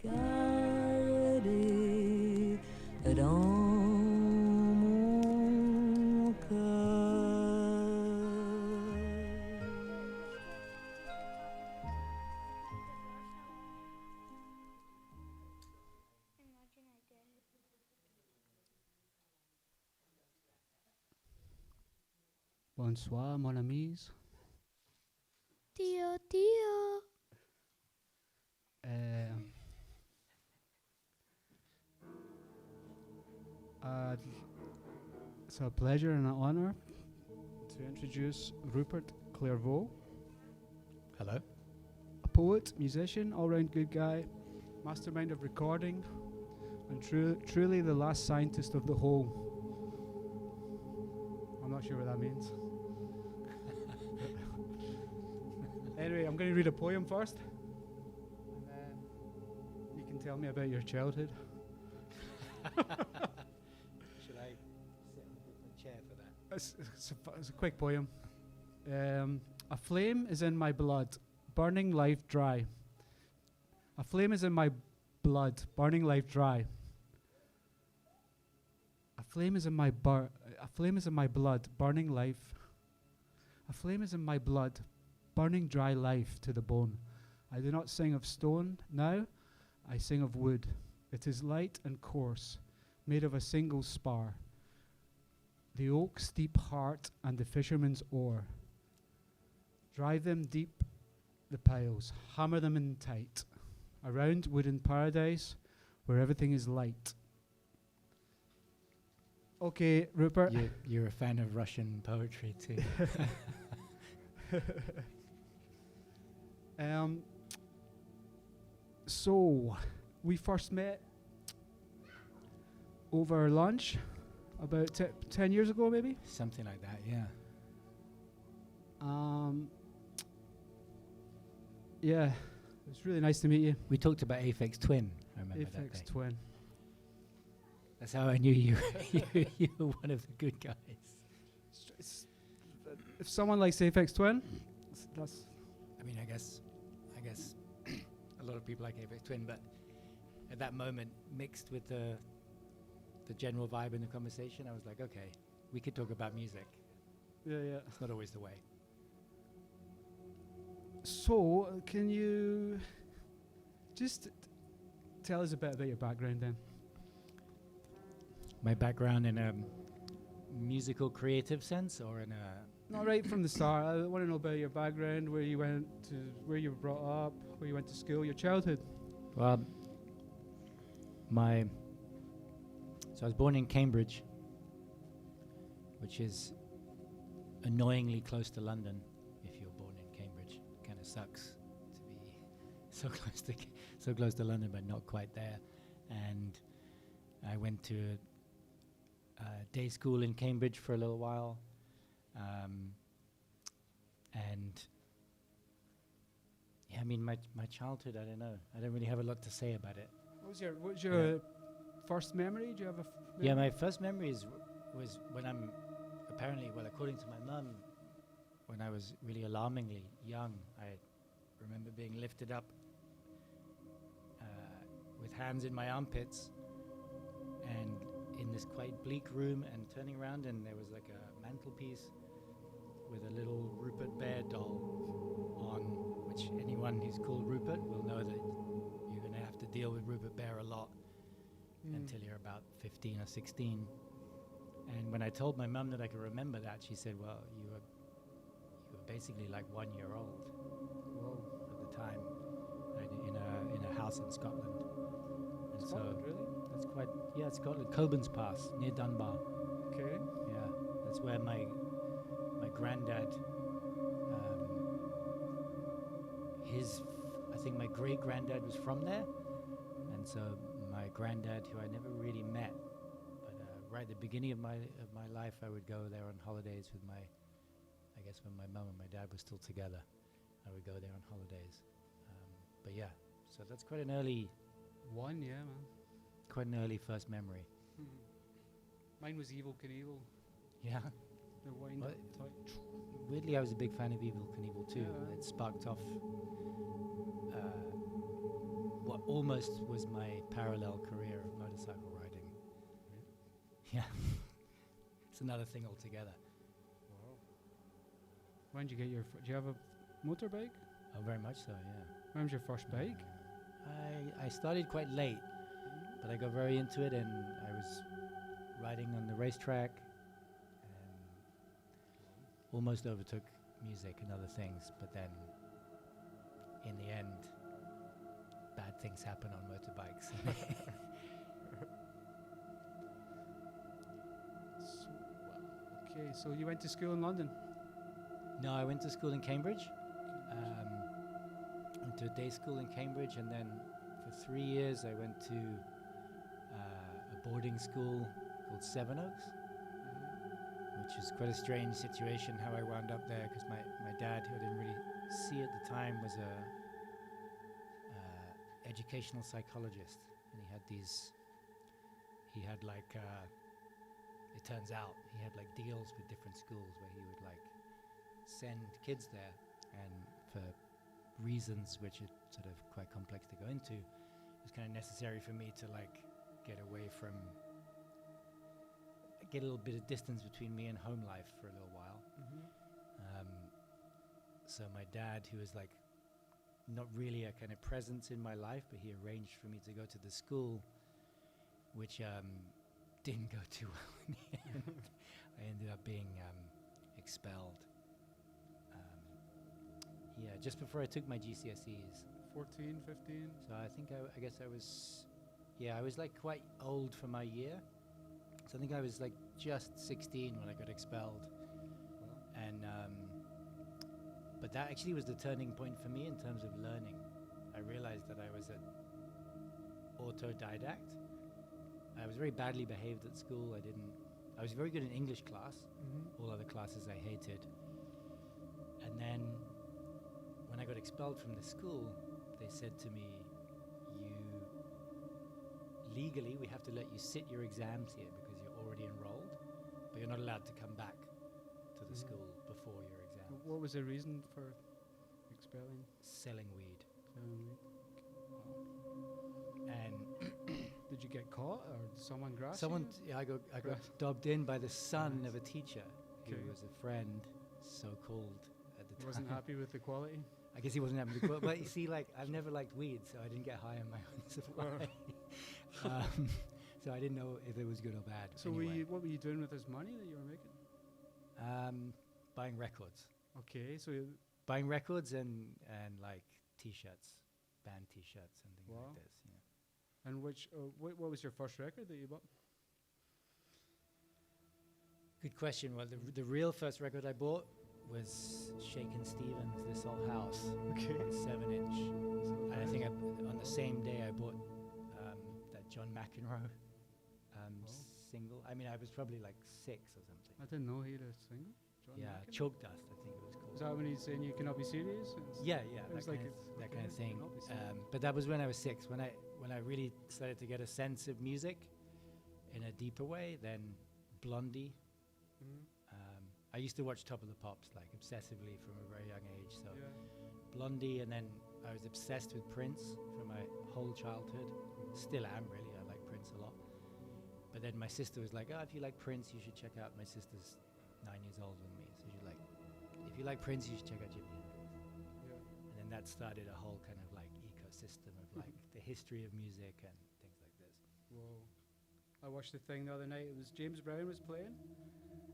garder dans mon cœur. Bonsoir, mon amis. Tio, tio. It's a pleasure and an honor to introduce Rupert Clervaux. Hello. A poet, musician, all-round good guy, mastermind of recording, and truly the last scientist of the whole. I'm not sure what that means. Anyway, I'm going to read a poem first, and then you can tell me about your childhood. Should I sit in the chair for that? It's a quick poem. A flame is in my blood, burning life dry. A flame is in my blood, burning life dry. A flame is in my blood, burning life. A flame is in my blood, burning dry life to the bone. I do not sing of stone now, I sing of wood. It is light and coarse, made of a single spar. The oak's deep heart and the fisherman's oar. Drive them deep, the piles, hammer them in tight. A round wooden paradise where everything is light. Okay, Rupert. You're a fan of Russian poetry too. So, we first met over lunch about 10 years ago, maybe? Something like that, yeah. Yeah, it was really nice to meet you. We talked about Aphex Twin, I remember that Aphex day. Twin. That's how I knew you you were one of the good guys. If someone likes Aphex Twin, that's... I mean, I guess a lot of people like Aphex Twin, but at that moment, mixed with the general vibe in the conversation, I was like, okay, we could talk about music. Yeah. It's not always the way. So, can you just tell us a bit about your background then? My background in a musical creative sense, or in a... Not right from the start. I want to know about your background, where you went to, where you were brought up, where you went to school, your childhood. Well, so I was born in Cambridge, which is annoyingly close to London. If you're born in Cambridge, kind of sucks to be so close to London, but not quite there. And I went to day school in Cambridge for a little while, and yeah, I mean my childhood. I don't know. I don't really have a lot to say about it. What was your first memory? Do you have a memory? Yeah, my first memory was when I'm apparently, well, according to my mum, when I was really alarmingly young. I remember being lifted up with hands in my armpits and in this quite bleak room, and turning around, and there was like a mantelpiece with a little Rupert Bear doll on, which anyone who's called Rupert will know that you're going to have to deal with Rupert Bear a lot until you're about 15 or 16. And when I told my mum that I could remember that, she said, well, you were basically like 1 year old at the time, in a house in Scotland. And Scotland, so really? that's quite, yeah, Scotland, Cockburn's Pass, near Dunbar. Okay. Yeah, that's where my granddad, I think my great granddad was from there, and so my granddad, who I never really met, but right at the beginning of my life, I would go there on holidays with I guess when my mum and my dad were still together, I would go there on holidays. But yeah, so that's quite an early first memory. Mine was Evel Knievel. Yeah. The wind Well, up. Weirdly, I was a big fan of Evel Knievel too. Yeah. It sparked off what almost was my parallel career of motorcycle riding. Yeah. It's another thing altogether. Wow. When did you get your? Do you have a motorbike? Oh, very much so, yeah. When was your first bike? I started quite late, but I got very into it, and I was riding on the racetrack and almost overtook music and other things, but then in the end, bad things happen on motorbikes. Okay, so you went to school in London? No, I went to school in Cambridge. Went to a day school in Cambridge, and then for 3 years I went to a boarding school called Seven Oaks, which is quite a strange situation how I wound up there, because my dad, who I didn't really see at the time, was a educational psychologist, and he had like it turns out he had like deals with different schools where he would like send kids there, and for reasons which are sort of quite complex to go into, it was kind of necessary for me to like get a little bit of distance between me and home life for a little while. So my dad, who was like not really a kind of presence in my life, but he arranged for me to go to the school, which didn't go too well in the end. I ended up being expelled. Just before I took my GCSEs. 14, 15? So I think I guess I was like quite old for my year. So I think I was like just 16 when I got expelled. Wow. And but that actually was the turning point for me in terms of learning. I realized that I was an autodidact. I was very badly behaved at school. I was very good in English class. All other classes I hated. And then when I got expelled from the school, they said to me, legally, we have to let you sit your exams here because you're already enrolled, but you're not allowed to come back to the school before your exams. What was the reason for expelling? Selling weed. Wow. And did you get caught, or did someone grass you? I got dobbed in by the son of a teacher who was a friend, so-called at the time. Wasn't happy with the quality? I guess he wasn't happy with the quality. But you see, like, I've never liked weed, so I didn't get high on my own supply. So I didn't know if it was good or bad. So anyway. what were you doing with this money that you were making? Buying records. Okay, so buying records and like T-shirts, band T-shirts and things like this. Yeah. And what was your first record that you bought? Good question. Well, the real first record I bought was Shakin' Stevens' "This Old House." Okay. 7-inch. And I think on the same day I bought that John McEnroe single. I mean, I was probably like 6 or something. I didn't know he had a single. John McEnroe? Chalk Dust, I think it was called. Is that when he's saying you cannot be serious? Yeah, that kind of thing. But that was when I was 6. When I really started to get a sense of music in a deeper way, then Blondie. I used to watch Top of the Pops like obsessively from a very young age. So Blondie, and then I was obsessed with Prince for my whole childhood. Still am, really. I like Prince a lot. But then my sister was like, if you like Prince, you should check out. My sister's 9 years older than me, so she's like, if you like Prince, you should check out Jimi Hendrix. And then that started a whole kind of like ecosystem of like the history of music and things like this. Whoa. I watched the thing the other night. It was James Brown was playing,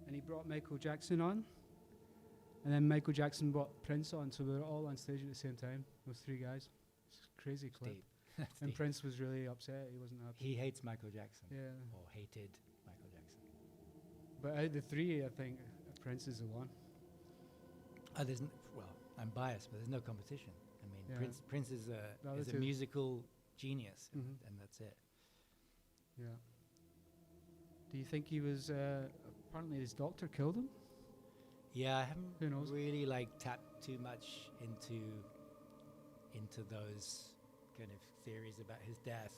and he brought Michael Jackson on, and then Michael Jackson brought Prince on, so we were all on stage at the same time, those 3 guys. It's a crazy clip. And Prince was really upset. He wasn't happy. He hates Michael Jackson. Yeah. Or hated Michael Jackson. But out of the 3, I think Prince is the one. I'm biased, but there's no competition. I mean, Prince is a musical genius, and that's it. Yeah. Do you think he was, apparently his doctor killed him? Yeah, I haven't Who knows? really like tapped too much into those kind of theories about his death.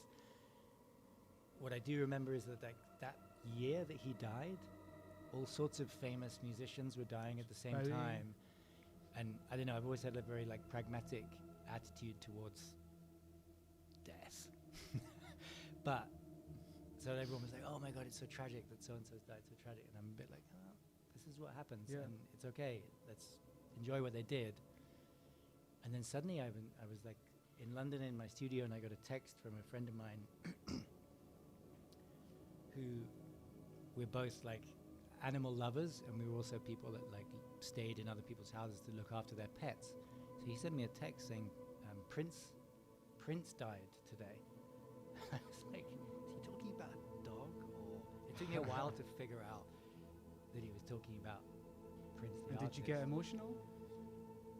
What I do remember is that year that he died, all sorts of famous musicians were dying at the same time. And I don't know, I've always had a very like pragmatic attitude towards death. But so everyone was like, "Oh my God, it's so tragic that so and so's died, so tragic." And I'm a bit like, "Oh, this is what happens, Yeah. and it's okay. Let's enjoy what they did." And then suddenly I was like in London in my studio, and I got a text from a friend of mine who we're both like animal lovers, and we were also people that like stayed in other people's houses to look after their pets. So he sent me a text saying, Prince died today. I was like, is he talking about a dog? Or it took me a while to figure out that he was talking about Prince the And artist. did you get emotional?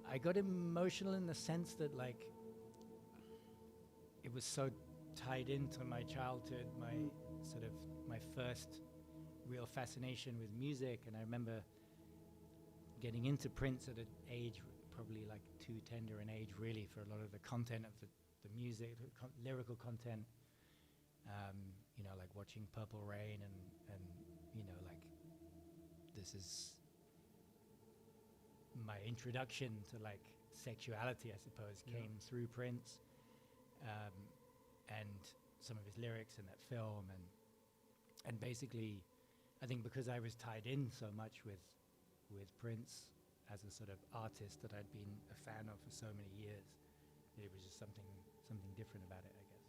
I got emotional in the sense that like it was so tied into my childhood, my sort of my first real fascination with music, and I remember getting into Prince at an age probably like too tender an age really for a lot of the content of the music, the lyrical content, you know, like watching Purple Rain and you know, like this is my introduction to like sexuality, I suppose, came through Prince, and some of his lyrics in that film, and basically I think because I was tied in so much with Prince as a sort of artist that I'd been a fan of for so many years, it was just something different about it, I guess.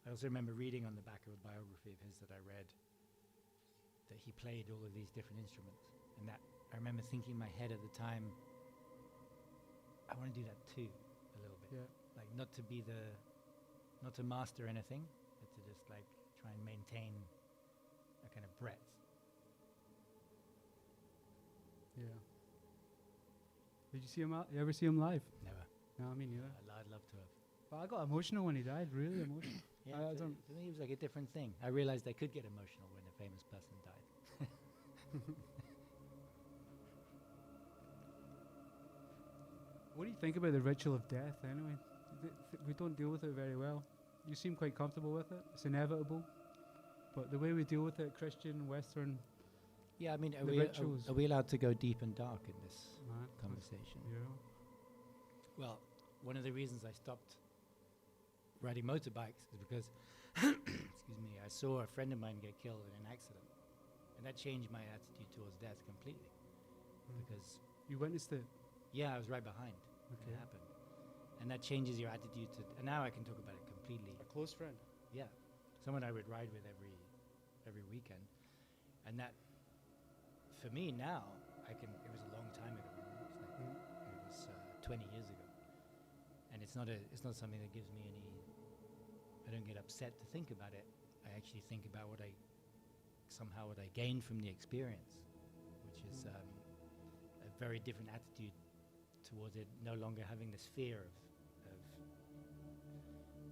I also remember reading on the back of a biography of his that I read that he played all of these different instruments, and that I remember thinking in my head at the time, I want to do that too, a little bit. Yeah. Like not to master anything, but to just like try and maintain a kind of breadth. Yeah. Did you see him? You ever see him live? Never. No, me neither. I'd love to have. But I got emotional when he died. Really emotional. Yeah, I for don't. me it was like a different thing. I realized I could get emotional when a famous person died. What do you think about the ritual of death? Anyway, we don't deal with it very well. You seem quite comfortable with it. It's inevitable. But the way we deal with it, Christian, Western. Yeah, I mean, The rituals. are we allowed to go deep and dark in this Man, conversation? Yeah. Well, one of the reasons I stopped riding motorbikes is because, excuse me, I saw a friend of mine get killed in an accident, and that changed my attitude towards death completely. Because, You witnessed it. yeah, I was right behind when Okay. it happened, and that changes your attitude to. And now I can talk about it completely. A close friend. Yeah, someone I would ride with every weekend, and that, for me now, I can. It was a long time ago. It was 20 years ago, and it's not something that gives me any. I don't get upset to think about it. I actually think about what I gained from the experience, which is a very different attitude towards it. No longer having this fear of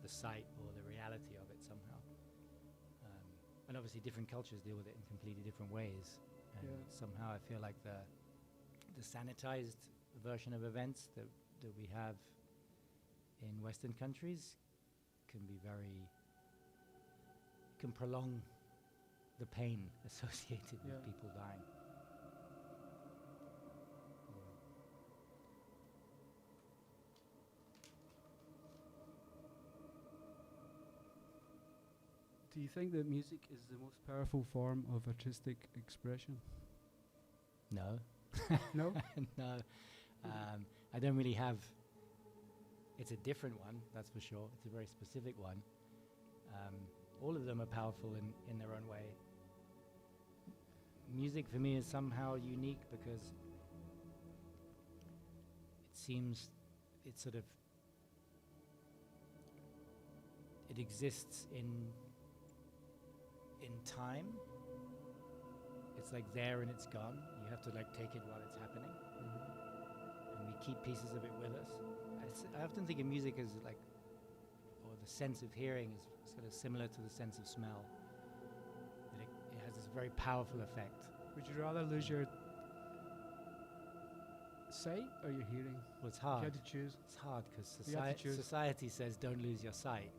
the sight or the reality of it somehow. And obviously different cultures deal with it in completely different ways. And somehow I feel like the sanitized version of events that we have in Western countries can prolong the pain associated with people dying. Do you think that music is the most powerful form of artistic expression? No. No? No. I don't really have. It's a different one, that's for sure. It's a very specific one. All of them are powerful in their own way. Music for me is somehow unique because it seems it exists in time. It's like there and it's gone. You have to like take it while it's happening. And we keep pieces of it with us. I often think of music as like, or the sense of hearing is sort of similar to the sense of smell. That it has this very powerful effect. Would you rather lose your sight or your hearing? Well, it's If hard. you had to choose. It's hard because You have to choose. society says don't lose your sight.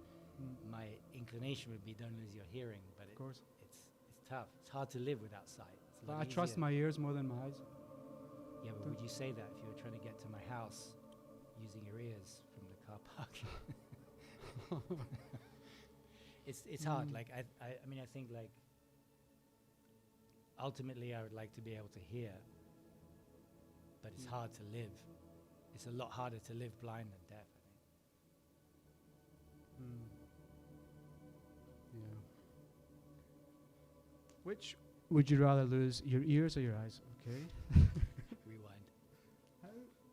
My inclination would be don't lose your hearing, but Of course. it's tough. It's hard to live without sight. It's a But lot I trust easier. my ears more than my eyes. Yeah, but would you say that if you were trying to get to my house using your ears from the car park? it's hard. Like I mean, I think like ultimately I would like to be able to hear, but it's hard to live. It's a lot harder to live blind than deaf, I think. Yeah. Which would you rather lose, your ears or your eyes? Okay. Rewind.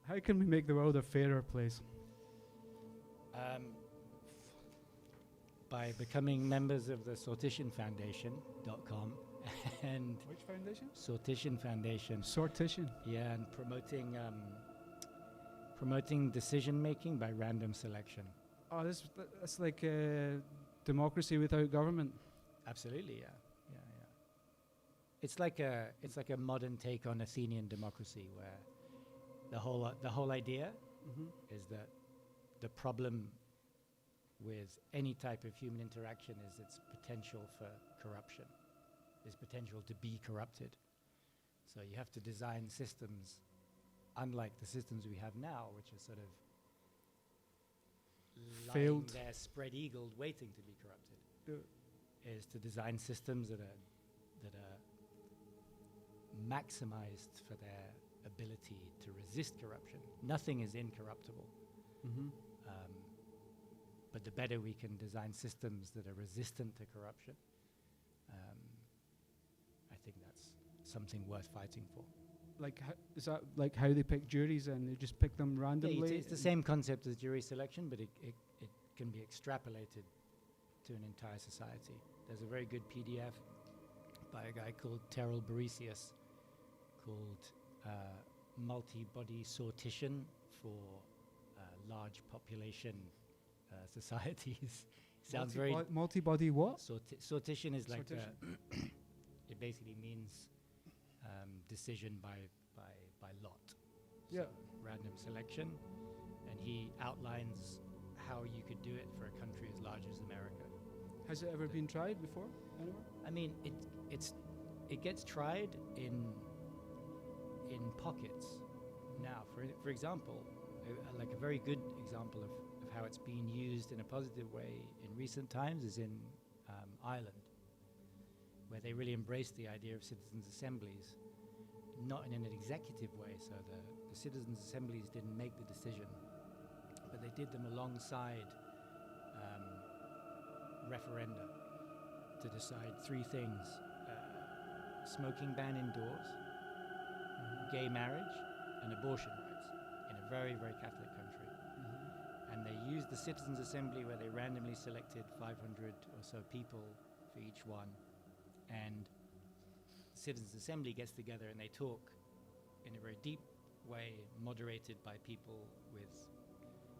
How can we make the world a fairer place? By becoming members of the sortitionfoundation.com and Which foundation? Sortition Foundation. Sortition. Yeah, and promoting decision making by random selection. Oh, that's like democracy without government. Absolutely, yeah. It's like a modern take on Athenian democracy, where the whole idea is that the problem with any type of human interaction is its potential for corruption, its potential to be corrupted. So you have to design systems unlike the systems we have now, which are sort of lying Failed. there spread-eagled, waiting to be corrupted. Yeah. Is to design systems that are maximized for their ability to resist corruption. Nothing is incorruptible. But the better we can design systems that are resistant to corruption, I think that's something worth fighting for. Like, is that like how they pick juries and they just pick them Yeah, randomly? it's the same concept as jury selection, but it can be extrapolated to an entire society. There's a very good PDF by a guy called Terrell Boresius called Multi-Body Sortition for Large Population Societies. Sounds very... Multi-body what? Sortition is like... Sortition. it basically means decision by lot. Yeah. So random selection. And he outlines how you could do it for a country as large as America. Has it ever been tried before? Anywhere? I mean, it gets tried in pockets. Now, for example, like a very good example of how it's been used in a positive way in recent times is in Ireland, where they really embraced the idea of citizens' assemblies, not in an executive way. So the citizens' assemblies didn't make the decision, but they did them alongside referenda to decide three things: smoking ban indoors, gay marriage, and abortion rights in a very, very Catholic country. And they used the Citizens' Assembly, where they randomly selected 500 or so people for each one. And the Citizens' Assembly gets together and they talk in a very deep way, moderated by people with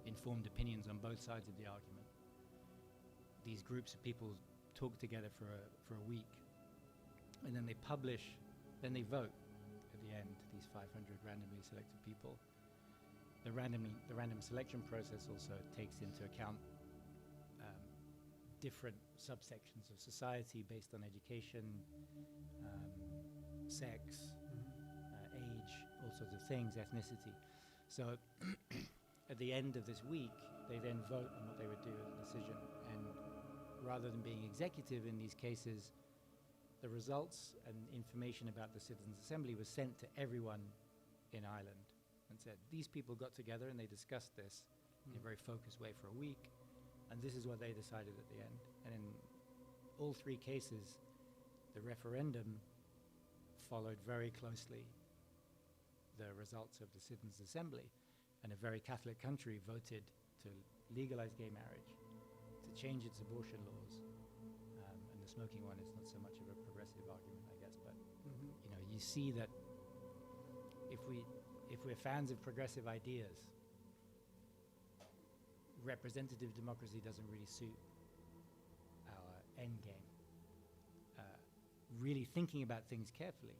informed opinions on both sides of the argument. These groups of people talk together for a week, and then they publish, then they vote at the end, these 500 randomly selected people. The random selection process also takes into account different subsections of society based on education, sex, age, all sorts of things, ethnicity. So at the end of this week, they then vote on what they would do as a decision. And rather than being executive in these cases, the results and information about the Citizens' Assembly was sent to everyone in Ireland and said, these people got together and they discussed this in a very focused way for a week, and this is what they decided at the end. And in all three cases, the referendum followed very closely the results of the Citizens' Assembly, and a very Catholic country voted to legalize gay marriage, to change its abortion laws, and the smoking one is not so much of a progressive argument, I guess, but you know, you see that if we're fans of progressive ideas, representative democracy doesn't really suit our end game. Really thinking about things carefully,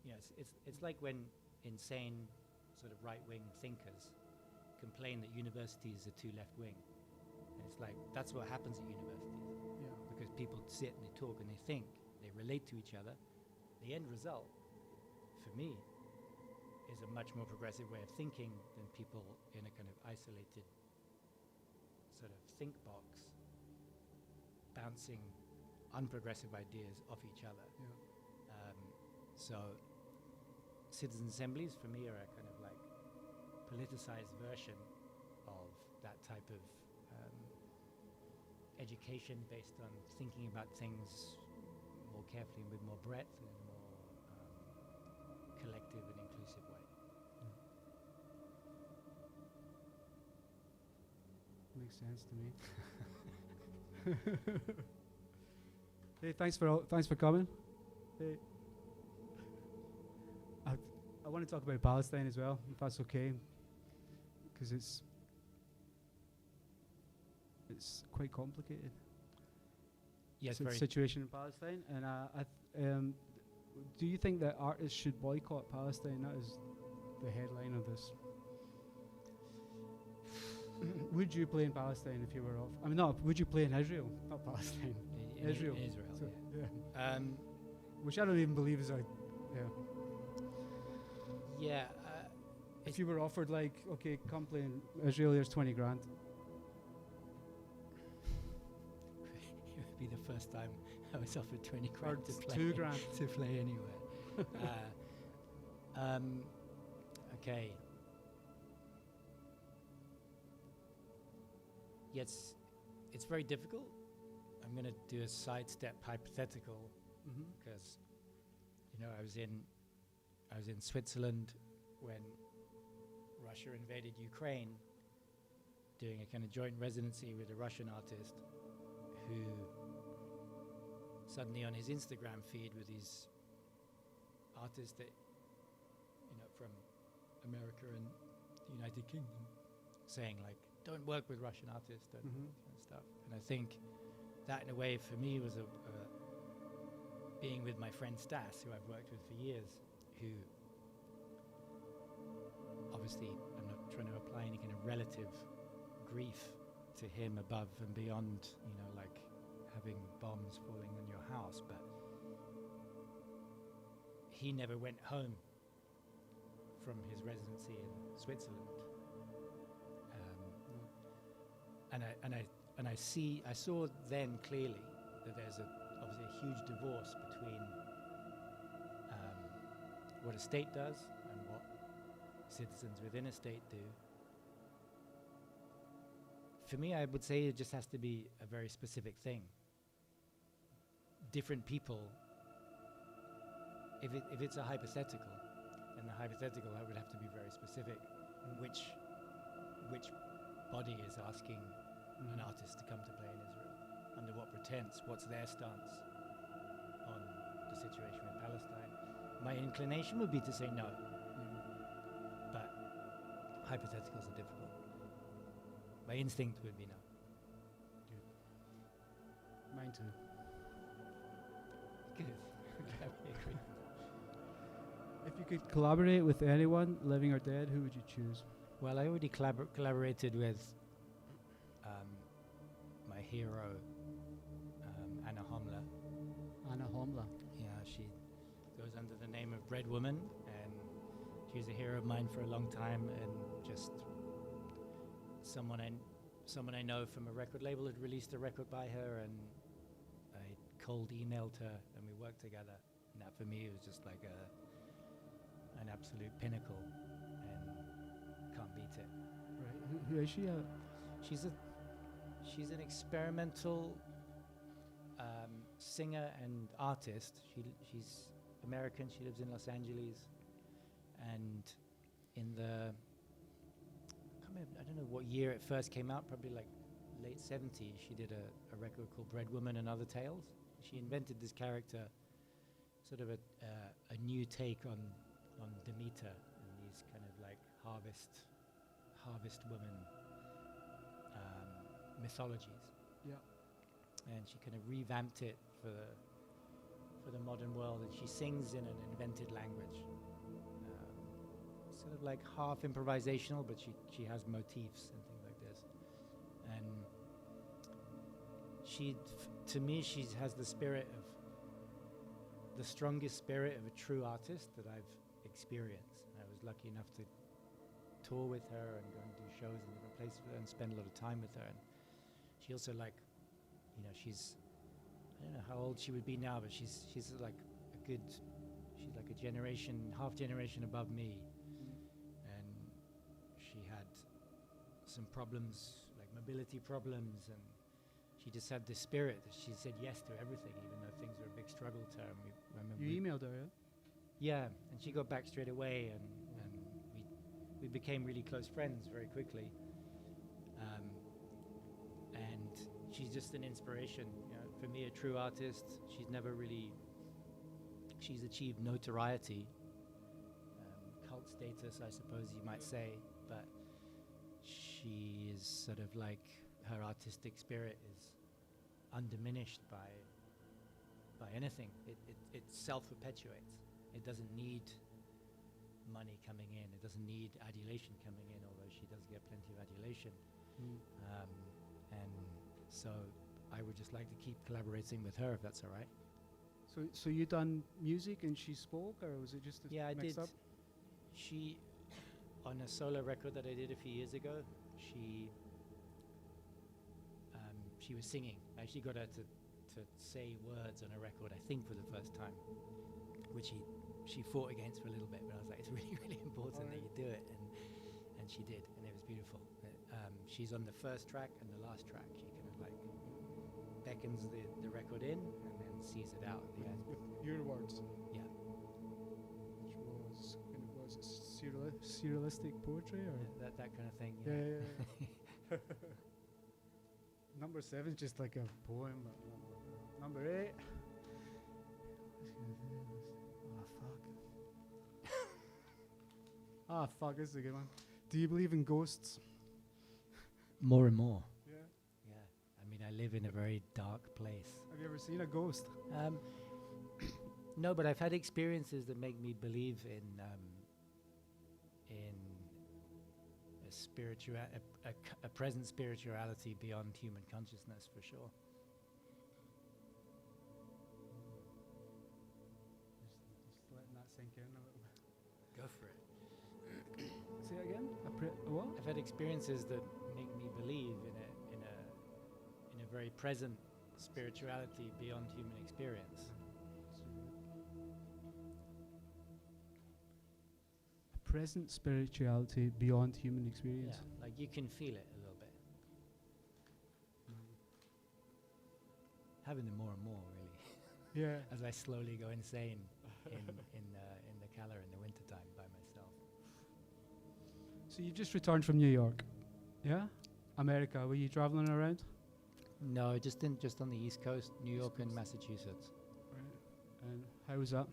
you know, it's like when insane sort of right-wing thinkers complain that universities are too left-wing, and it's like that's what happens at universities. Yeah. Because people sit and they talk and they think, they relate to each other. The end result, for me, is a much more progressive way of thinking than people in a kind of isolated sort of think box, bouncing unprogressive ideas off each other. So citizen assemblies for me are a kind of like politicized version of that type of education based on thinking about things more carefully and with more breadth and in a more collective and inclusive way. Makes sense to me. Hey, thanks for coming. Hey. I want to talk about Palestine as well, if that's okay, because it's quite complicated. Yes, The very. situation in Palestine, and do you think that artists should boycott Palestine? That is the headline of this. Would you play in Palestine if you were off? I mean, no. Would you play in Israel, not Palestine? In Israel. Israel, So, yeah. Which I don't even believe is Yeah. If you were offered like, okay, come play in Israel, here's 20 grand. It would be the first time I was offered 20 grand to play. 2 grand. To play anywhere. Okay. Yes, it's very difficult. I'm going to do a sidestep hypothetical because, I was in Switzerland when Russia invaded Ukraine, doing a kind of joint residency with a Russian artist who suddenly on his Instagram feed with these artists that, from America and the United Kingdom saying like, don't work with Russian artists, don't and stuff. And I think that in a way for me was being with my friend Stas, who I've worked with for years, who obviously I'm not trying to apply any kind of relative grief to him above and beyond, like having bombs falling on your house, but he never went home from his residency in Switzerland. And I saw then clearly that there's obviously a huge divorce between what a state does and what citizens within a state do. For me, I would say it just has to be a very specific thing. Different people, if it's a hypothetical, then the hypothetical would have to be very specific. Which body is asking an artist to come to play in Israel? Under what pretense? What's their stance on the situation in Palestine? My inclination would be to say no, but hypotheticals are difficult. My instinct would be no. Mine too. Good. Glad we agree. If you could collaborate with anyone, living or dead, who would you choose? Well, I already collaborated with my hero, Anna Homler. Anna Homler. Yeah, she goes under the name of Bread Woman, and she's a hero of mine for a long time, and just someone I know from a record label had released a record by her, and I cold emailed her, and we worked together. And that for me was just like an absolute pinnacle, and can't beat it. Right. Who is she? She's an experimental singer and artist. She's American. She lives in Los Angeles, and in the I don't know what year it first came out. Probably like late '70s. She did a record called Bread Woman and Other Tales. She invented this character, sort of a new take on Demeter and these kind of like harvest woman mythologies. Yeah. And she kind of revamped it for the modern world, and she sings in an invented language, sort of like half improvisational, but she has motifs and things like this. And to me, she has the strongest spirit of a true artist that I've experienced. I was lucky enough to tour with her and go and do shows in different places with her and spend a lot of time with her. And she also she's I don't know how old she would be now, but she's like a good, she's like a generation, half generation above me, and she had some problems, like mobility problems, and she just had this spirit that she said yes to everything, even though things were a big struggle to her. And we remember You emailed her, yeah? yeah, and she got back straight away, and we became really close friends very quickly. And she's just an inspiration, you know, for me, a true artist. She's achieved notoriety, cult status, I suppose you might say, but she is sort of like, her artistic spirit is undiminished by anything. It self-perpetuates. It doesn't need money coming in. It doesn't need adulation coming in, although she does get plenty of adulation. And so I would just like to keep collaborating with her, if that's all right. So you done music and she spoke, or was it just Yeah, I mixed did. up? She, on a solo record that I did a few years ago, she was singing. I actually got her to say words on a record, I think for the first time, which she fought against for a little bit, but I was like, it's really, really important that you do it, and she did, and it was beautiful. She's on the first track and the last track. She kind of like beckons the record in and then sees it out at the end. With your words. Yeah. Which was it surrealistic poetry, or That kind of thing. yeah. Number 7 is just like a poem. But number 8. Oh fuck, this is a good one. Do you believe in ghosts? More and more. Yeah. Yeah. I mean, I live in a very dark place. Have you ever seen a ghost? No, but I've had experiences that make me believe in a present spirituality beyond human consciousness, for sure. Just letting that sink in a little bit. Go for it. Say it again? A what? I've had experiences that make me believe in a very present spirituality beyond human experience. A present spirituality beyond human experience. Yeah, like you can feel it a little bit. Having them more and more, really. Yeah. As I slowly go insane in the Cala in the wintertime by myself. So you just returned from New York, yeah? America. Were you traveling around? No, just on the East Coast, New York and Massachusetts. Right. And how was that?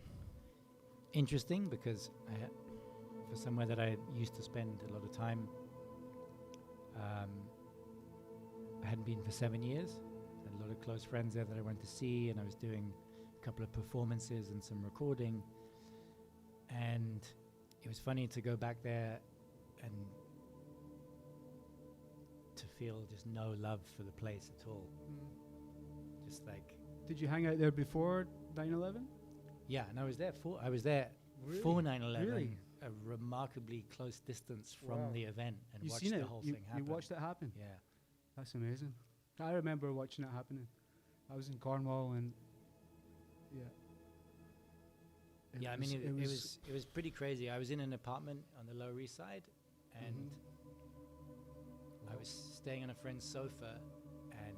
Interesting, because for somewhere that I used to spend a lot of time, I hadn't been for 7 years. I had a lot of close friends there that I went to see, and I was doing a couple of performances and some recording. And it was funny to go back there and to feel just no love for the place at all. Just like, Did you hang out there before 9/11? yeah, and I was there for 9/11, Really? a remarkably close distance from Wow. the event, and You watched seen the it? whole You thing happen. watched it happen? Yeah. That's amazing. I remember watching it happening. I was in Cornwall, and yeah. Yeah, I mean, it was pretty crazy. I was in an apartment on the Lower East Side, and I was staying on a friend's sofa, and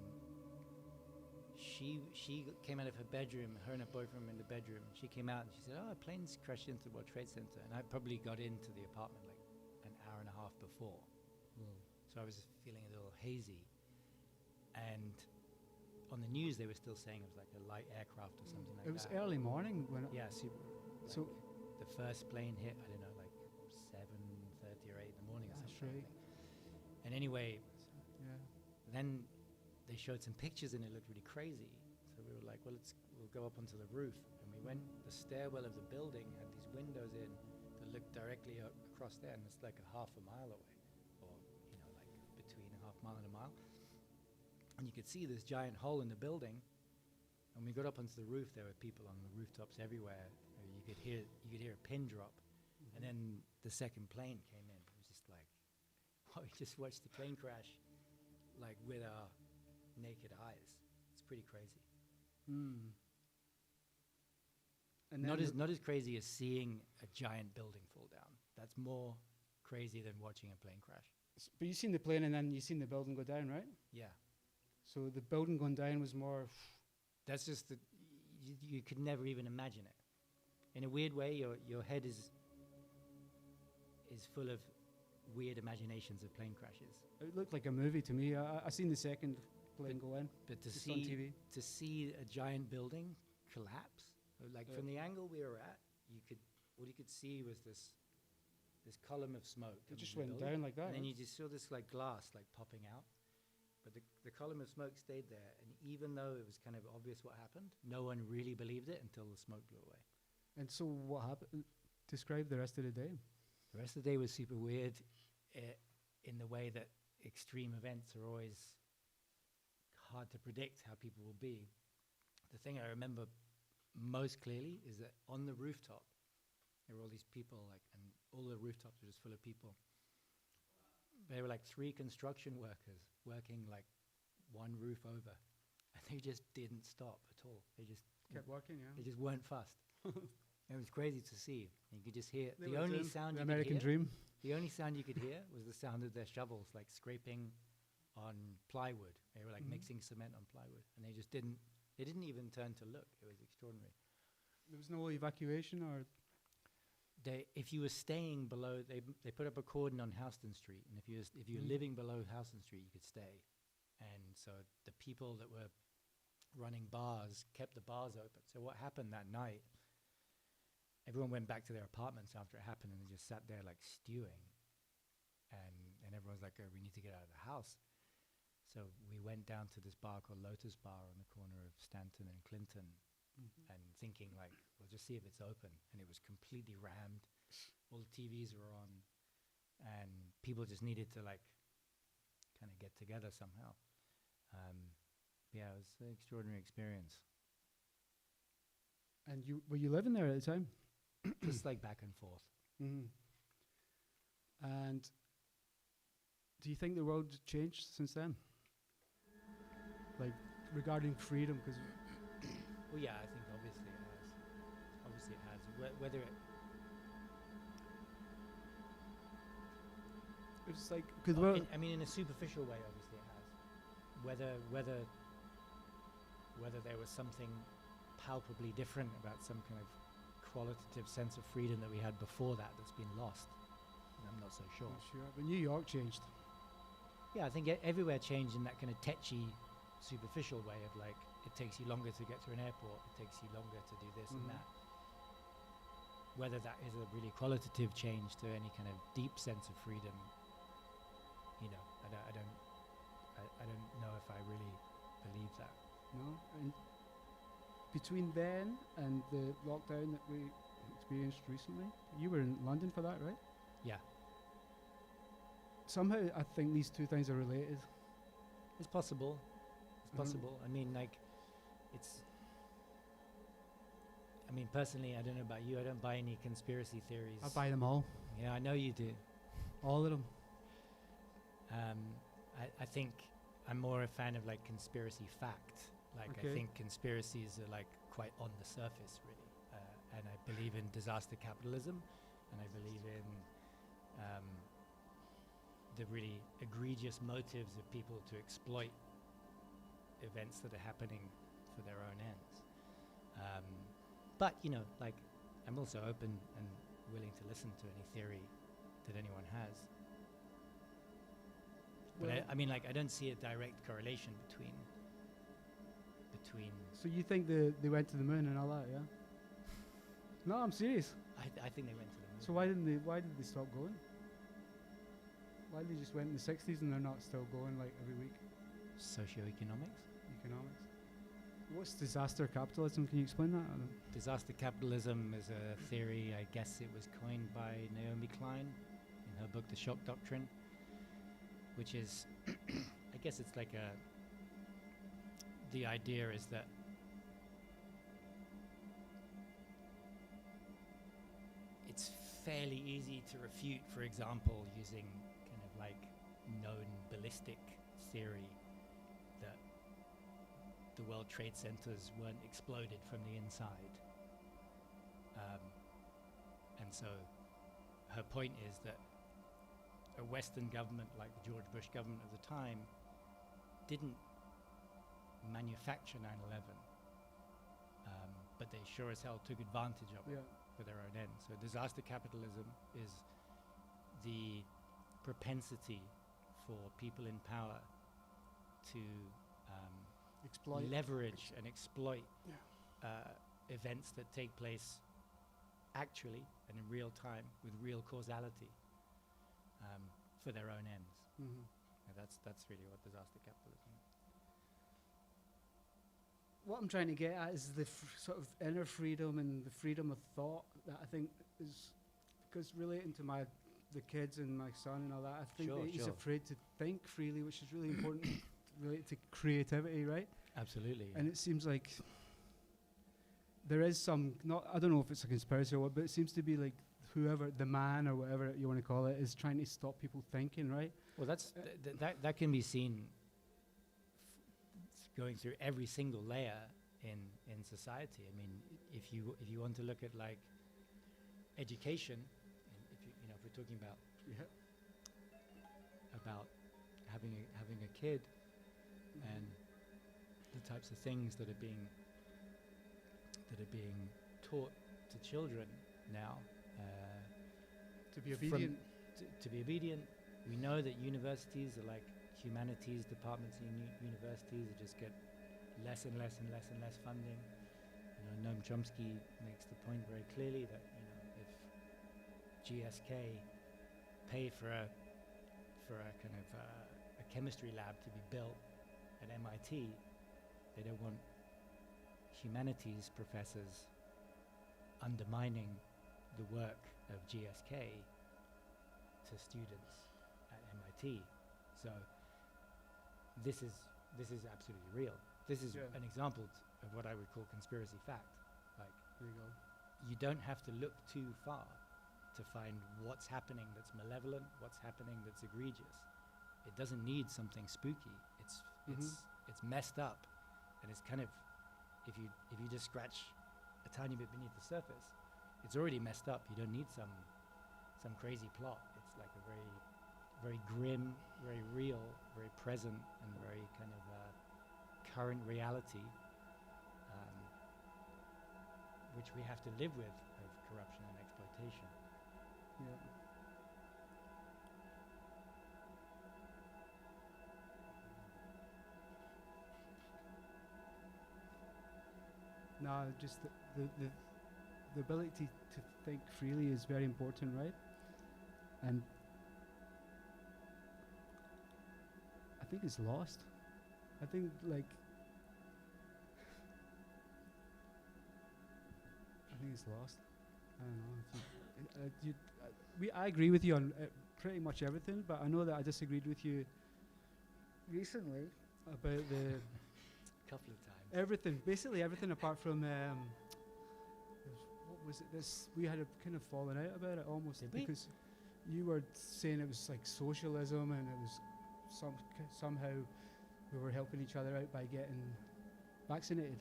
she came out of her bedroom, her and her boyfriend were in the bedroom. She came out and she said, "Oh, a plane's crashed into the World Trade Center." And I probably got into the apartment like an hour and a half before. So I was feeling a little hazy. And on the news, they were still saying it was like a light aircraft or something like that. It was early morning when it, Yeah, so the first plane hit, I don't know, like 7:30 or 8 in the morning or That's something. right. I think. And anyway, yeah. then they showed some pictures and it looked really crazy. So we were like, well, we'll go up onto the roof. And we went, the stairwell of the building had these windows in that looked directly across there, and it's like a half a mile away, or, you know, like between a half mile and a mile. And you could see this giant hole in the building. And we got up onto the roof, there were people on the rooftops everywhere. You could hear a pin drop. And then the second plane came in. It was just like, oh, we just watched the plane crash, like with our naked eyes. It's pretty crazy. Mm. And Not then as not as crazy as seeing a giant building fall down. That's more crazy than watching a plane crash. but you seen the plane and then you seen the building go down, right? Yeah, So the building going down was more. that's just the you could never even imagine it. In a weird way, your head is full of weird imaginations of plane crashes. It looked like a movie to me. I seen the second plane go in. But to Just on TV. see a giant building collapse, like Yeah. from the angle we were at, all you could see was this column of smoke. It coming just from the went building, down like that. and then right? you just saw this like glass like popping out. But the column of smoke stayed there, and even though it was kind of obvious what happened, no one really believed it until the smoke blew away. And so what happened? Describe the rest of the day. The rest of the day was super weird, in the way that extreme events are always hard to predict how people will be. The thing I remember most clearly is that on the rooftop, there were all these people, like, and all the rooftops were just full of people. They were like 3 construction workers working like one roof over, and they just didn't stop at all. They just Kept working, yeah. they just weren't fussed. It was crazy to see. You could just hear They the were only doing sound the you American could hear. dream. The only sound you could hear was the sound of their shovels, like scraping on plywood. They were like Mhm. mixing cement on plywood, and they just didn't. They didn't even turn to look. It was extraordinary. There was no evacuation or. If you were staying below, they put up a cordon on Houston Street, and if you were Mhm. living below Houston Street, you could stay. And so the people that were running bars kept the bars open. So what happened that night? Everyone went back to their apartments after it happened, and they just sat there like stewing. And everyone's like, "Oh, we need to get out of the house." So we went down to this bar called Lotus Bar on the corner of Stanton and Clinton, and thinking like, we'll just see if it's open. And it was completely rammed. All the TVs were on, and people just needed to like kind of get together somehow. Yeah, it was an extraordinary experience. And were you living there at the time? Just like back and forth. And do you think the world changed since then? Like regarding freedom, because Well, yeah, I think obviously it has. Obviously it has. Whether it it's like because I mean, in a superficial way, obviously it has. Whether there was something palpably different about some kind of qualitative sense of freedom that we had before that's been lost, I'm not so sure. not sure, but New York changed. Yeah, I think everywhere changed in that kind of tetchy, superficial way of like, it takes you longer to get to an airport, it takes you longer to do this and Mhm. that. Whether that is a really qualitative change to any kind of deep sense of freedom, you know, I don't know if I really believe that. No, and between then and the lockdown that we experienced recently, you were in London for that, right? Yeah, Somehow, I think these two things are related. it's possible. It's Mhm. possible. I mean, like, I mean, personally, I don't know about you. I don't buy any conspiracy theories. I buy them all, Yeah, I know you do. all of them. I think I'm more a fan of like conspiracy fact. Like Okay. I think conspiracies are like quite on the surface, really. And I believe in disaster capitalism, and I believe in the really egregious motives of people to exploit events that are happening for their own ends. But you know, like, I'm also open and willing to listen to any theory that anyone has. But Well- I mean, like, I don't see a direct correlation between. So you think they went to the moon and all that, yeah? No, I'm serious. I think they went to the moon. So why did they stop going? Why they just went in the 60s and they're not still going like every week? Socioeconomics. Economics. What's disaster capitalism? Can you explain that? I don't- Disaster capitalism is a theory. I guess it was coined by Naomi Klein in her book, The Shock Doctrine, which is, I guess it's like the idea is that it's fairly easy to refute, for example, using kind of like known ballistic theory, that the World Trade Centers weren't exploded from the inside. And so her point is that a Western government like the George Bush government of the time didn't manufacture 9/11, but they sure as hell took advantage of it for their own ends. So disaster capitalism is the propensity for people in power to leverage and exploit events that take place actually and in real time with real causality for their own ends. Mm-hmm. And that's really what disaster capitalism is. What I'm trying to get at is the sort of inner freedom and the freedom of thought that I think is, because relating to the kids and my son and all that, I think that he's afraid to think freely, which is really important related to creativity, right? Absolutely. And it seems like there is some, I don't know if it's a conspiracy or what, but it seems to be like whoever, the man or whatever you want to call it, is trying to stop people thinking, right? Well, that's that can be seen going through every single layer in society. I mean, if you want to look at like education, and if we're talking about having a kid and the types of things that are being taught to children now, to be obedient. To be obedient. We know that universities are like humanities departments in universities that just get less and less and less and less funding. Noam Chomsky makes the point very clearly that if GSK pay for a kind of a chemistry lab to be built at MIT, they don't want humanities professors undermining the work of GSK to students at MIT. So this is absolutely real. This is an example of what I would call conspiracy fact. Like, there you go. You don't have to look too far to find what's happening that's malevolent, what's happening that's egregious. It doesn't need something spooky. It's messed up, and it's kind of, if you just scratch a tiny bit beneath the surface, it's already messed up. You don't need some crazy plot. It's like a very, very grim, very real, very present, and very kind of current reality, which we have to live with, of corruption and exploitation. Yeah. No, just the ability to think freely is very important, right? And I think it's lost. I think it's lost. I don't know. I agree with you on pretty much everything, but I know that I disagreed with you recently about the Couple of times. everything, basically everything apart from what was it? We had a kind of falling out about it almost. Did we? Because you were saying it was like socialism, and it was somehow we were helping each other out by getting vaccinated,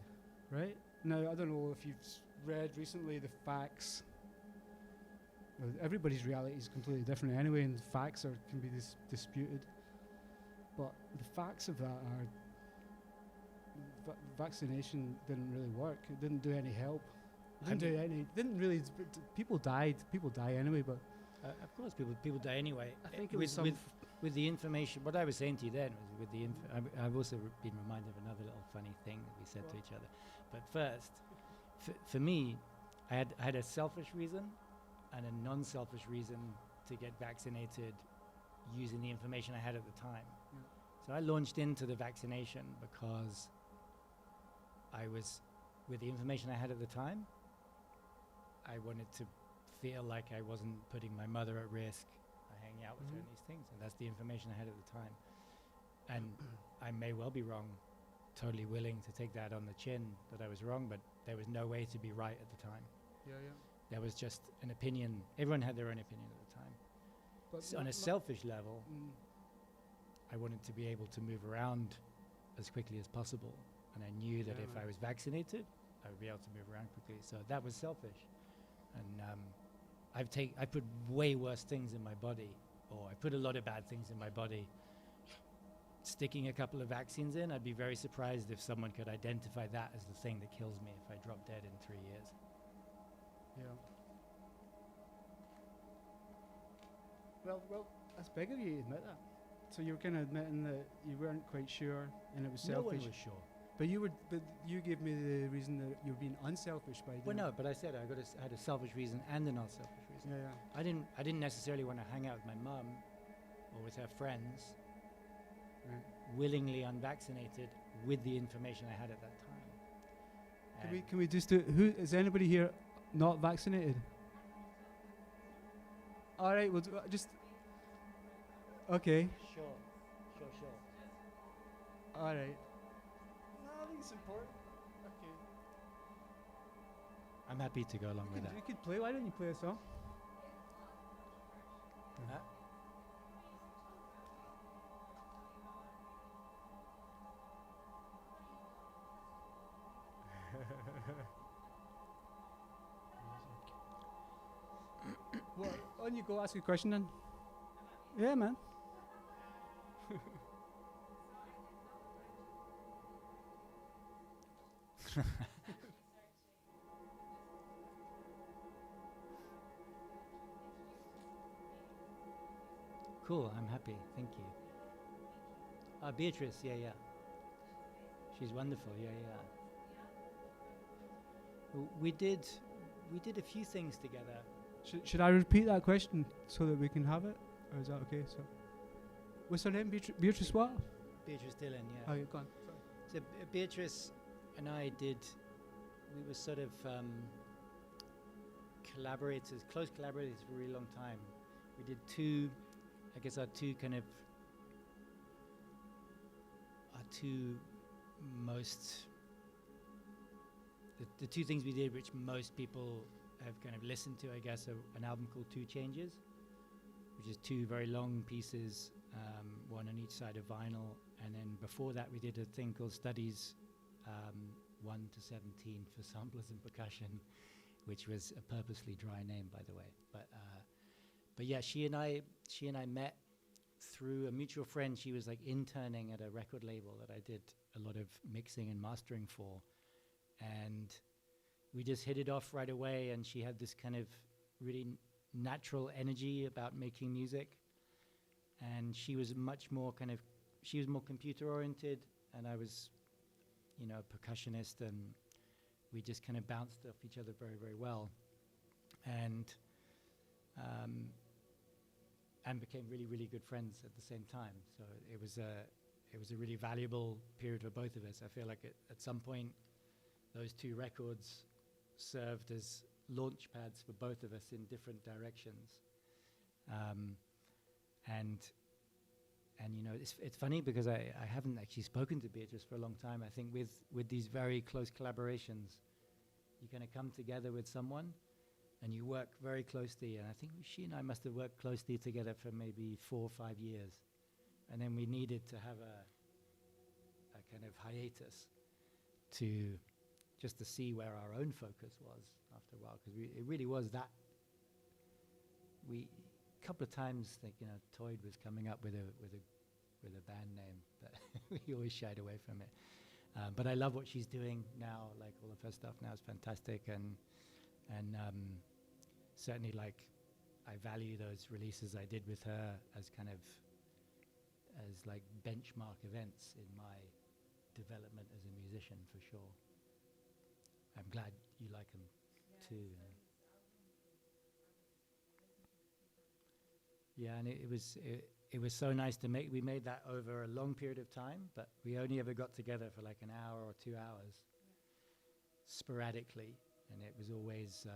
right? Now I don't know if you've read recently the facts. Well, everybody's reality is completely different anyway, and facts can be disputed. But the facts of that are vaccination didn't really work. It didn't do any help. People died. People die anyway, but Of course, people die anyway. I think it was with the information. What I was saying to you then was with the I've also been reminded of another little funny thing that we said to each other. But first, for me, I had a selfish reason and a non-selfish reason to get vaccinated using the information I had at the time. Yeah. So I launched into the vaccination because I was, with the information I had at the time, I wanted to feel like I wasn't putting my mother at risk by hanging out with her and these things. And that's the information I had at the time. And I may well be wrong, totally willing to take that on the chin that I was wrong, but there was no way to be right at the time. yeah. There was just an opinion. Everyone had their own opinion at the time. But So on a selfish level, I wanted to be able to move around as quickly as possible and I knew that Yeah, if man. I was vaccinated, I would be able to move around quickly. So that was selfish, and I put way worse things in my body, or I put a lot of bad things in my body. Sticking a couple of vaccines in, I'd be very surprised if someone could identify that as the thing that kills me if I drop dead in 3 years. Yeah. Well, that's big of you to admit that. So you were kind of admitting that you weren't quite sure, and it was No one selfish. was sure. But you gave me the reason that you were being unselfish by doing. Well, no, but I said I had a selfish reason and an unselfish reason. Yeah. I didn't necessarily want to hang out with my mum or with her friends, Right. willingly unvaccinated, with the information I had at that time. Can we just do? Who is anybody here not vaccinated? All right, we'll just. Okay. Sure. All right. No, I think it's important. Okay. I'm happy to go along with that. You could play. Why don't you play a song? Huh? Well, on you go. Ask a question then. Yeah, man. Cool, I'm happy. Thank you. Beatrice, yeah. She's wonderful, yeah. We did a few things together. Should I repeat that question so that we can have it, or is that okay? So, what's her name? Beatrice what? Beatrice Dillon, yeah. Oh, you're gone. So Beatrice and I we were sort of close collaborators for a really long time. We did our two most, the two things we did which most people have kind of listened to, I guess, an album called Two Changes, which is two very long pieces, one on each side of vinyl. And then before that, we did a thing called Studies 1 to 17 for samplers and percussion, which was a purposely dry name, by the way. But yeah, she and I met through a mutual friend. She was like interning at a record label that I did a lot of mixing and mastering for, and we just hit it off right away. And she had this kind of really natural energy about making music, and she was much more she was more computer oriented, and I was, a percussionist, and we just kind of bounced off each other very, very well, and became really, really good friends at the same time. So it was a really valuable period for both of us. I feel like at some point, those two records served as launch pads for both of us in different directions. It's funny because I haven't actually spoken to Beatrice for a long time. I think with these very close collaborations, you kind of come together with someone and you work very closely. And I think she and I must have worked closely together for maybe 4 or 5 years. And then we needed to have a kind of hiatus to see where our own focus was after a while, because it really was that. A couple of times, Toyd was coming up with a band name, but we always shied away from it. But I love what she's doing now. Like, all of her stuff now is fantastic, and certainly, like, I value those releases I did with her as like benchmark events in my development as a musician, for sure. I'm glad you like them too. Yeah, and it was so nice to make. We made that over a long period of time, but we only ever got together for like an hour or 2 hours, sporadically, and it was always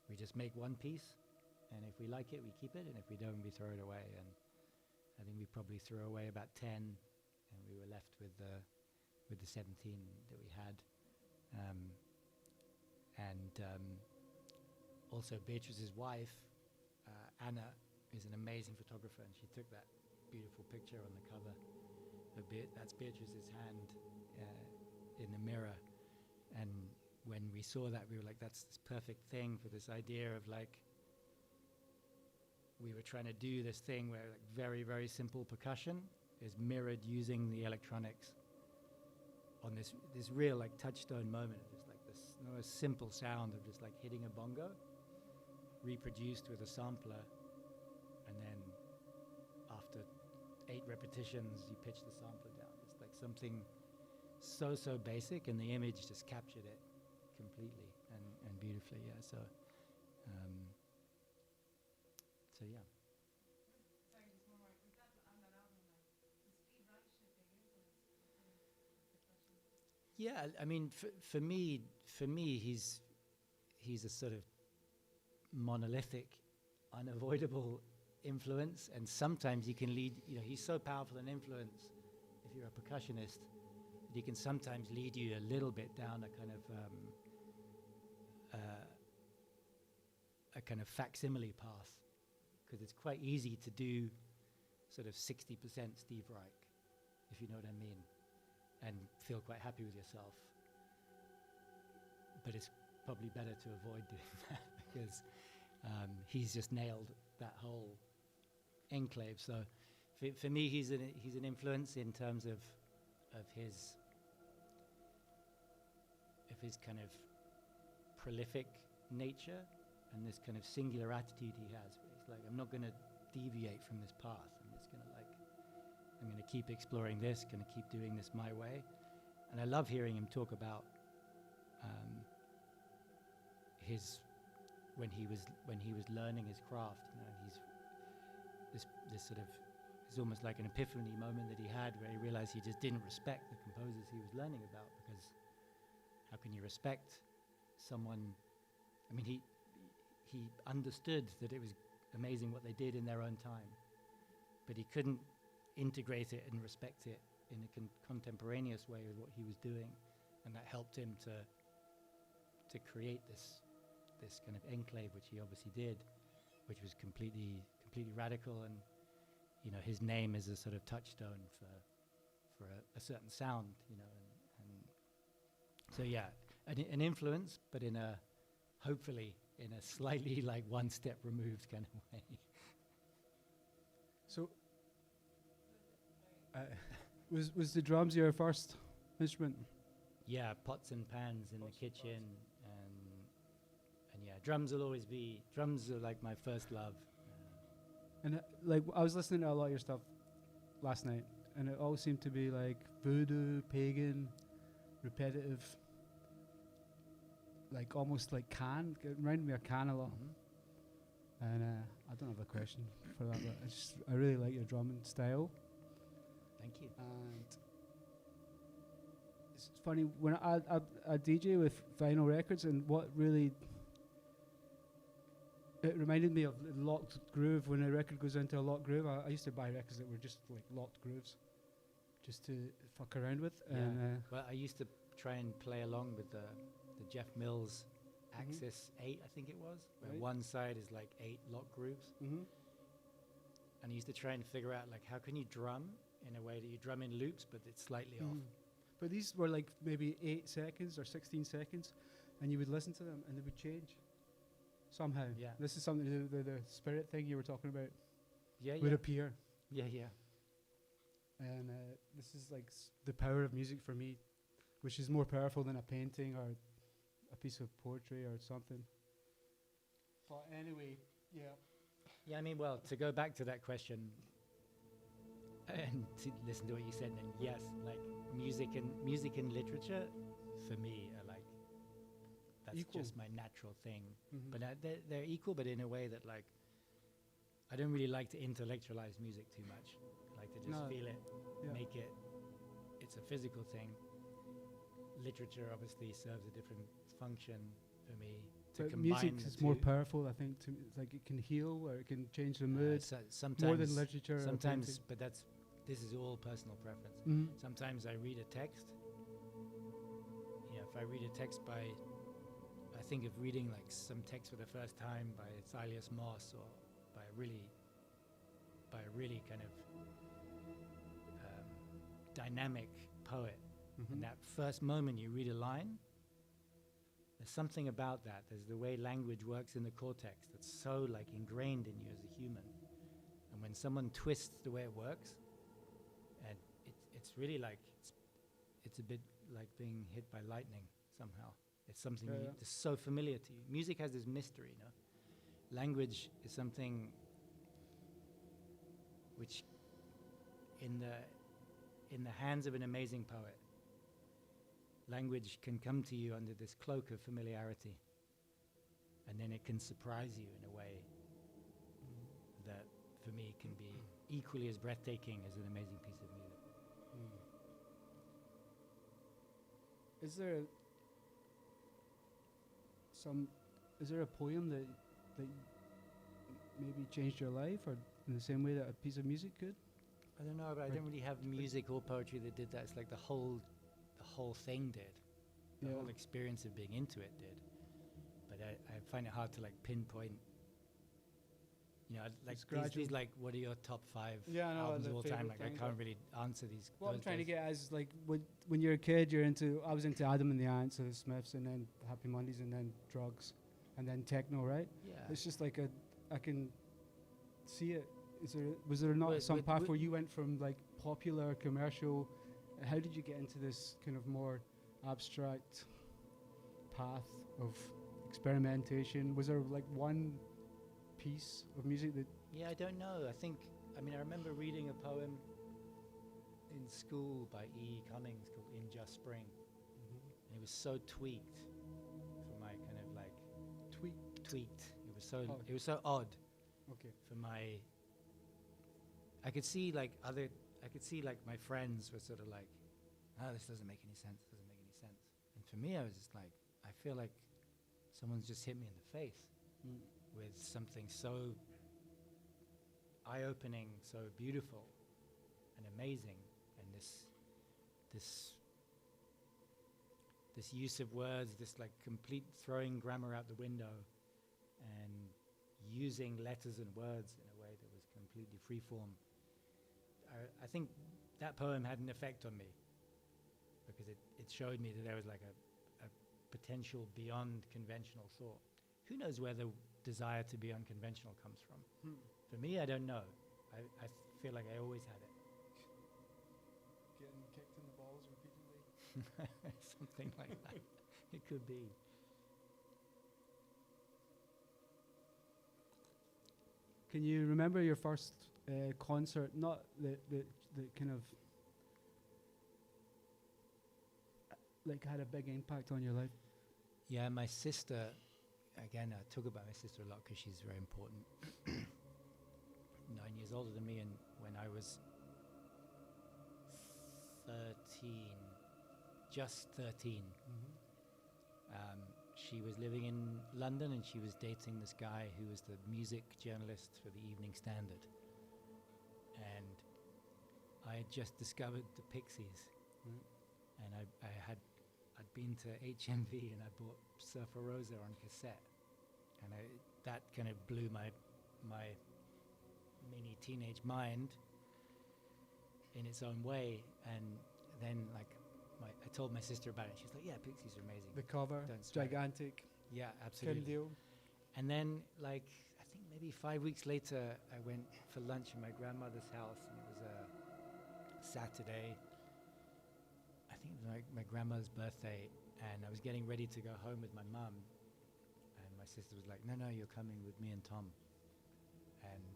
we just make one piece, and if we like it, we keep it, and if we don't, we throw it away. And I think we probably threw away about 10, and we were left with the 17 that we had. Also, Beatrice's wife, Anna, is an amazing photographer, and she took that beautiful picture on the cover. That's Beatrice's hand in the mirror. And when we saw that, we were like, that's this perfect thing for this idea of like, we were trying to do this thing where like very, very simple percussion is mirrored using the electronics on this real like touchstone moment of just like this simple sound of just like hitting a bongo, reproduced with a sampler, and then after 8 repetitions, you pitch the sampler down. It's like something so basic, and the image just captured it completely and beautifully. Yeah. So yeah. Yeah, I mean, for me, he's a sort of monolithic, unavoidable influence, and sometimes he can lead. You know, he's so powerful an influence. If you're a percussionist, that he can sometimes lead you a little bit down a kind of facsimile path, because it's quite easy to do sort of 60% Steve Reich, if you know what I mean, and feel quite happy with yourself. But it's probably better to avoid doing that, because he's just nailed that whole enclave. So for me, he's an influence in terms of his kind of prolific nature and this kind of singular attitude he has. It's like, I'm not going to deviate from this path. I'm going to keep exploring this, going to keep doing this my way. And I love hearing him talk about when he was learning his craft. You know, he's this sort of, it's almost like an epiphany moment that he had, where he realized he just didn't respect the composers he was learning about, because how can you respect someone? I mean, he understood that it was amazing what they did in their own time, but he couldn't integrate it and respect it in a contemporaneous way with what he was doing, and that helped him to create this kind of enclave, which he obviously did, which was completely radical. And you know, his name is a sort of touchstone for a certain sound, you know, and so yeah, an influence, but hopefully in a slightly like one step removed kind of way. So, was the drums your first instrument? Yeah, pots and pans in the kitchen, and yeah, drums are like my first love. And like, I was listening to a lot of your stuff last night, and it all seemed to be like voodoo, pagan, repetitive, like almost like Can. It reminded me of Can a lot. Mm-hmm. And I don't have a question for that, but I really like your drumming style. Thank you. And it's funny, when I DJ with vinyl records, and what really, it reminded me of locked groove. When a record goes into a locked groove, I used to buy records that were just like locked grooves, just to fuck around with. Yeah. And Well, I used to try and play along with the Jeff Mills Axis 8, I think it was, where Right. one side is like 8 lock grooves. Mm-hmm. And I used to try and figure out, like, how can you drum in a way that you drum in loops, but it's slightly off. But these were like maybe 8 seconds or 16 seconds, and you would listen to them and they would change somehow. Yeah. This is something to do, the spirit thing you were talking about Yeah, would yeah. appear. Yeah. And this is like the power of music for me, which is more powerful than a painting or a piece of poetry or something. But anyway, yeah. Yeah, I mean, well, to go back to that question and to listen to what you said, then yes, like music and literature, for me, are like, that's Equal. just my natural thing. Mhm. But they're equal, but in a way that, like, I don't really like to intellectualize music too much. I like to just No. feel it, Yeah. make it. It's a physical thing. Literature obviously serves a different function for me. To But combine music the is more two. powerful, I think. It's like it can heal or it can change the Uh, mood so sometimes more than literature. or Sometimes, but this is all personal preference. painting. Mhm. Sometimes I read a text. You know, if I read a text by, I think of reading like some text for the first time by Silas Moss, or by a really kind of dynamic poet, Mhm. And that first moment you read a line, there's something about that. There's the way language works in the cortex that's so like ingrained in you as a human. And when someone twists the way it works, and it's really like it's a bit like being hit by lightning somehow. It's something Yeah, yeah. that's so familiar to you. Music has this mystery, no? Language is something which, in the hands of an amazing poet, language can come to you under this cloak of familiarity, and then it can surprise you in a way that, for me, can be equally as breathtaking as an amazing piece of music. Is there a poem that maybe changed your life, or in the same way that a piece of music could? I don't know, but I don't really have music or poetry that did that. It's like the whole thing did. The Yeah. whole experience of being into it did. But I find it hard to like pinpoint. You know, like It's gradual. these like, what are your top 5 Yeah, I know, albums the of all time? favourite Like I things, can't like- really answer these. What I'm those trying to days. get at is like when you're a kid, I was into Adam and the Ants, the Smiths, and then Happy Mondays, and then drugs, and then techno, right? Yeah. It's just like I can see it. Was there not With- some with- path with- where you went from like popular commercial? How did you get into this kind of more abstract path of experimentation? Was there like one piece of music that? Yeah, I don't know. I remember reading a poem in school by E. Cummings called In Just Spring. And it was so tweaked for my kind of like tweaked. It was so Oh. it was so odd Okay. for my. I could see like my friends were sort of like, oh, this doesn't make any sense. Doesn't make any sense. And for me, I was just like, I feel like someone's just hit me in the face with something so eye-opening, so beautiful and amazing, and this use of words, this like complete throwing grammar out the window and using letters and words in a way that was completely freeform. I think that poem had an effect on me because it showed me that there was like a potential beyond conventional thought. Who knows where the desire to be unconventional comes from? For me, I don't know. I feel like I always had it. Getting kicked in the balls repeatedly. Something like that. It could be. Can you remember your first concert? Not the kind of like had a big impact on your life. Yeah, my sister, again, I talk about my sister a lot because she's very important. 9 years older than me, and when I was 13, just 13, she was living in London and she was dating this guy who was the music journalist for the Evening Standard. And I had just discovered the Pixies. And I'd been to HMV and I bought Surfer Rosa on cassette. And that kind of blew my mini teenage mind in its own way. And then I told my sister about it. She's like, yeah, Pixies are amazing. The cover, Don't sweat it. gigantic, Yeah, Kim absolutely. Deal. And then, I think maybe 5 weeks later, I went for lunch in my grandmother's house, and it was a Saturday. I think it was my grandmother's birthday, and I was getting ready to go home with my mum, and my sister was like, no, you're coming with me and Tom. And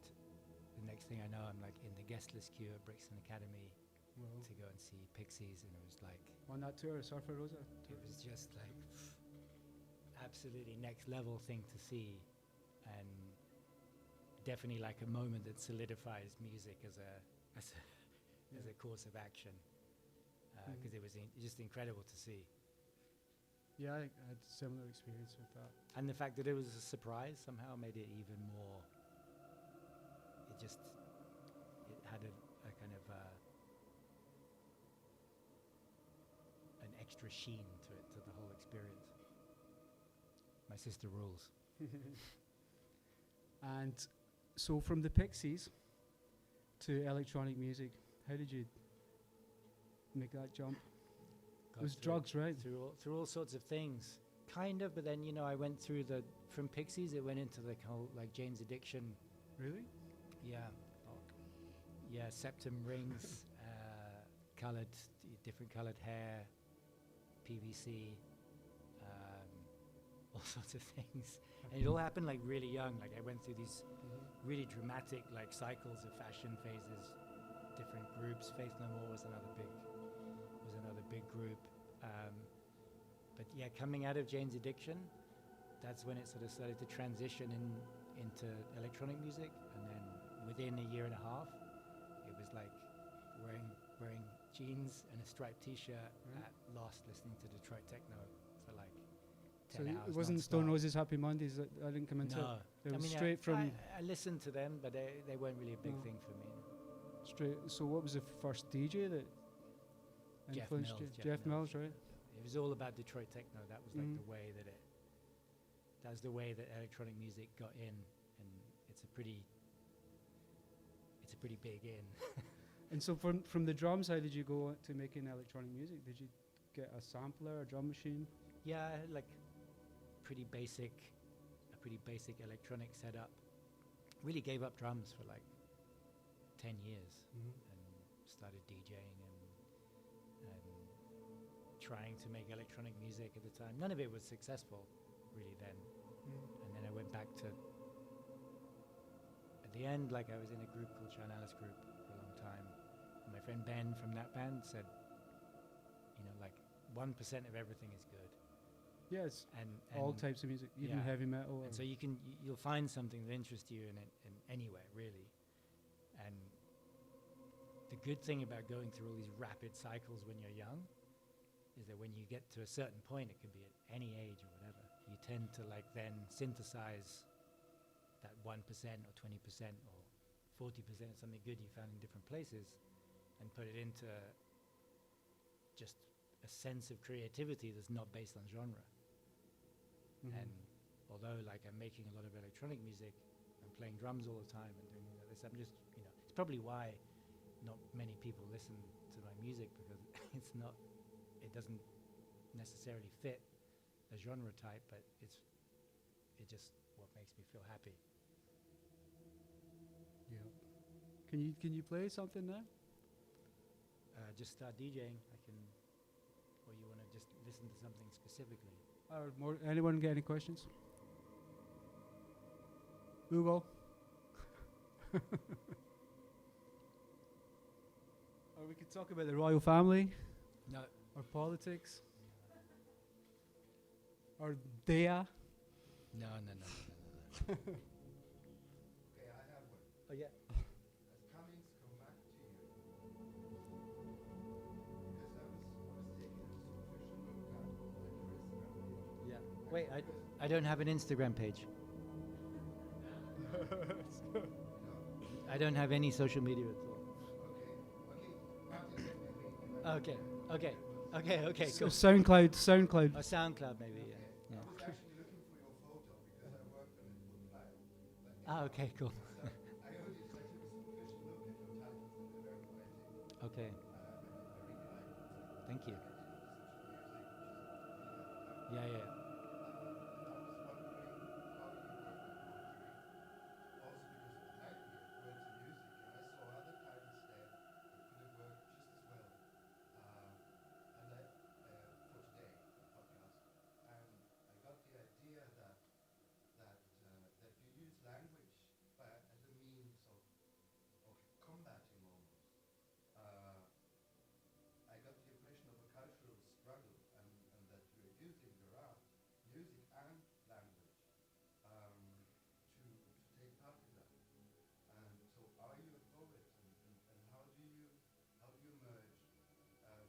the next thing I know, I'm like in the guest list queue at Brixton Academy to go and see Pixies, and it was like, On that tour, Surfer Rosa. it was just like absolutely next level thing to see, and definitely like a moment that solidifies music as a course of action, because it was just incredible to see. Yeah, I had a similar experience with that. And the fact that it was a surprise somehow made it even more. It had a kind of an extra sheen to it, to the whole experience. My sister rules. And so from the Pixies to electronic music, how did you make that jump? It was drugs, right? through all sorts of things, kind of. But then I went through from Pixies. It went into the whole like Jane's Addiction. Really? Yeah, yeah. Septum rings, colored, different colored hair, PVC, all sorts of things. And it all happened like really young. Like I went through these really dramatic like cycles of fashion phases, different groups. Faith No More was another big group. But yeah, coming out of Jane's Addiction, that's when it sort of started to transition into electronic music. And then within a year and a half, it was like wearing jeans and a striped T-shirt at Lost, listening to Detroit techno for like 10 hours. It wasn't non-stop. Stone Roses Happy Mondays that I didn't come into. No, It was I mean, straight from I listened to them, but they weren't really a big thing for me. straight. So what was the first DJ that Jeff influenced Mills, you? Jeff Jeff Mills, right? It was all about Detroit techno. That was like Mhm. the way that that's the way that electronic music got in, and it's a pretty big in. And so from the drums, how did you go to making electronic music? Did you get a sampler, a drum machine? Yeah, I had like a pretty basic electronic setup. Really gave up drums for like 10 years and started DJing and trying to make electronic music at the time. None of it was successful really then. And then I went back to, at the end, like I was in a group called Sean Alice Group for a long time. And my friend Ben from that band said, like 1% of everything is good. Yes, And all types of music, even yeah. heavy metal. And so you'll find something that interests you in anywhere, really. And the good thing about going through all these rapid cycles when you're young is that when you get to a certain point, it could be at any age or whatever, you tend to like then synthesize that 1% or 20% or 40% of something good you found in different places and put it into just a sense of creativity that's not based on genre. And although like I'm making a lot of electronic music, I'm playing drums all the time and doing all this, I'm just, it's probably why not many people listen to my music, because it doesn't necessarily fit a genre type, but it's just what makes me feel happy. Yeah. Can you play something now? Just start DJing. I can, or you want to just listen to something specifically? Or anyone get any questions? Google. Or we could talk about the royal family, No. or politics, or Dea. No. Okay, I have one. Oh yeah. Has Cummings come back to you? Because I was taking a superficial look at your Instagram page. Yeah. Wait, I don't have an Instagram page. I don't have any social media at all. Okay, Okay, So cool. SoundCloud. Or SoundCloud maybe, yeah. I was actually looking for your photo because I worked on it for a while. But Ah, okay, cool. I only just took a superficial look at your titles and they're very poetic. Okay, I really like it. thank you. Such music, Yeah. and I was wondering how you work with poetry. Also because of the title here, Words and Music, and I saw other titles there that could have worked just as well. And I, for today, the podcast, and I got the idea that you use language as a means of combating almost. I got the impression of a cultural struggle, and that you're using your art, music and language, to take part in that. And so, are you a poet, and how do you merge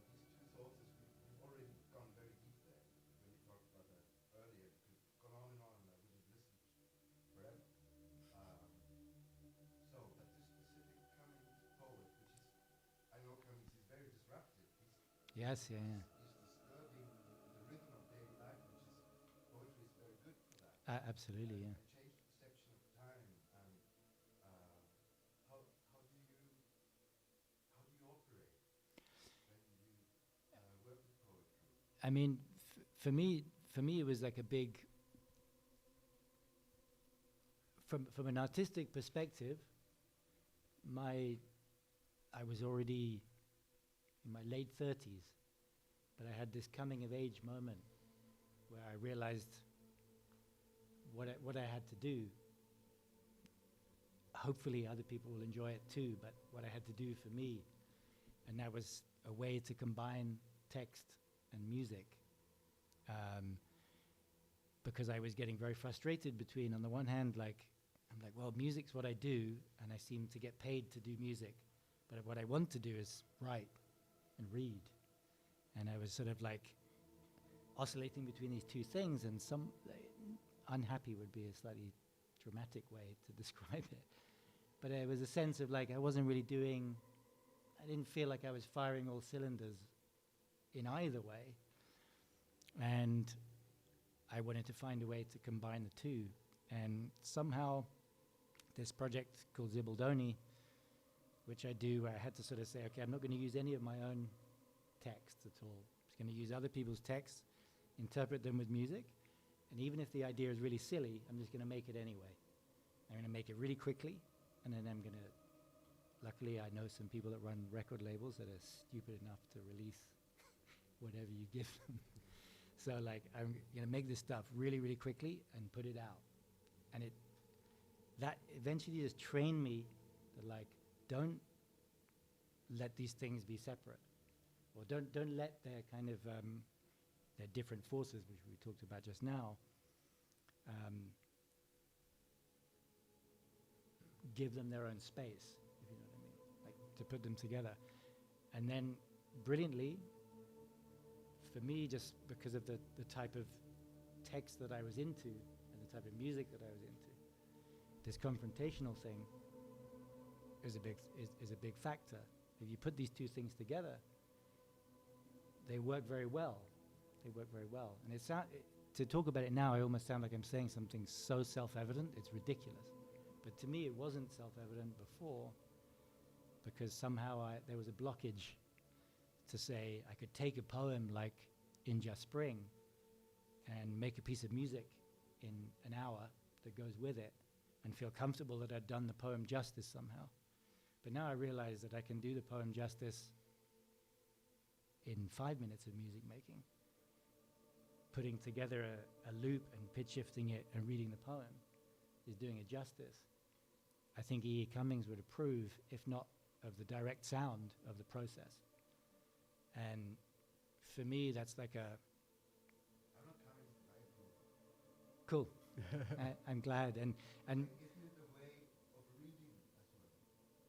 these two sources? We've already gone very deep there when you talked about that earlier. We could have gone on and I would have listened forever. So, but this specific Cummings poet, which is, I know Cummings is very disruptive. Yes, yeah. He's disturbing the rhythm of daily life, poetry is very good for that. Absolutely, yeah. Change perception of time, and how do you operate when you work with poetry? I mean, for me, it was like a big. From an artistic perspective, I was already in my late 30s, but I had this coming of age moment where I realized what I had to do. Hopefully other people will enjoy it too, but what I had to do for me, and that was a way to combine text and music, because I was getting very frustrated between, on the one hand, I'm like, well, music's what I do, and I seem to get paid to do music, but what I want to do is write and read, and I was sort of like oscillating between these two things, and unhappy would be a slightly dramatic way to describe it, but it was a sense of like I didn't feel like I was firing all cylinders in either way, and I wanted to find a way to combine the two, and somehow this project called Zibaldoni, which I do, where I had to sort of say, okay, I'm not going to use any of my own texts at all. I'm just going to use other people's texts, interpret them with music, and even if the idea is really silly, I'm just going to make it anyway. I'm going to make it really quickly, and then I'm going to, luckily I know some people that run record labels that are stupid enough to release whatever you give them. So like, I'm going to make this stuff really, really quickly and put it out. And that eventually just trained me that like, don't let these things be separate, or don't let their kind of their different forces, which we talked about just now, give them their own space, if you know what I mean, like to put them together. And then brilliantly, for me, just because of the type of text that I was into and the type of music that I was into, this confrontational thing is a big factor. If you put these two things together, they work very well. They work very well. And to talk about it now, I almost sound like I'm saying something so self-evident, it's ridiculous. But to me, it wasn't self-evident before, because somehow there was a blockage to say I could take a poem like In Just Spring and make a piece of music in an hour that goes with it and feel comfortable that I'd done the poem justice somehow. But now I realize that I can do the poem justice in 5 minutes of music making, putting together a loop and pitch shifting it and reading the poem is doing it justice. I think E.E. Cummings would approve, if not of the direct sound of the process. And for me, that's like I'm not coming to my group. cool. I'm glad. And Isn't it a way of reading as well,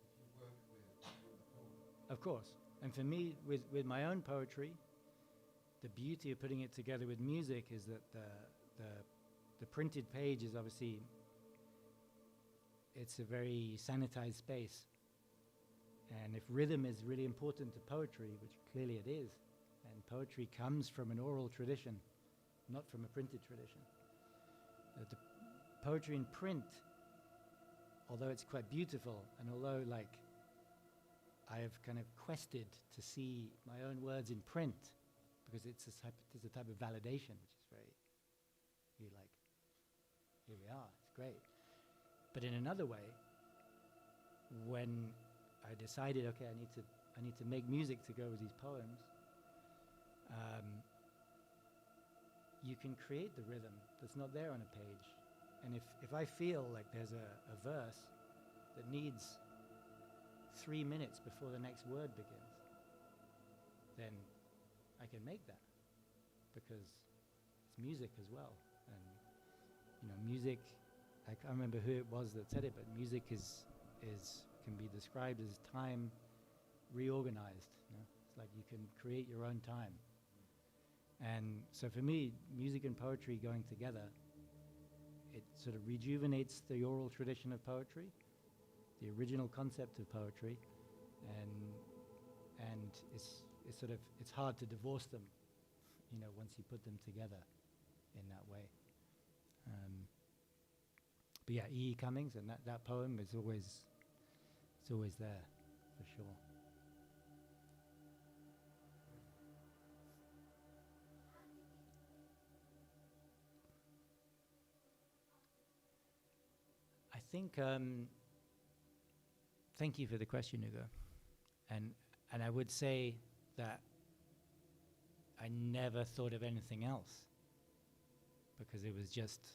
if you work with a poem? of course. And for me, with my own poetry, the beauty of putting it together with music is that the printed page is obviously, it's a very sanitized space. And if rhythm is really important to poetry, which clearly it is, and poetry comes from an oral tradition, not from a printed tradition. The poetry in print, although it's quite beautiful, and although like I have kind of quested to see my own words in print, because it's a type of validation, which is very, you're like, here we are, it's great. But in another way, when I decided, okay, I need to make music to go with these poems, you can create the rhythm that's not there on a page. And if I feel like there's a verse that needs 3 minutes before the next word begins, then I can make that, because it's music as well. And you know, music, I can't remember who it was that said it, but music can be described as time reorganized. You know? It's like you can create your own time. And so for me, music and poetry going together, it sort of rejuvenates the oral tradition of poetry, the original concept of poetry, and it's hard to divorce them, you know, once you put them together in that way. But yeah, E.E. Cummings and that poem is always there, for sure. think thank you for the question, Hugo. And I would say that I never thought of anything else because it was just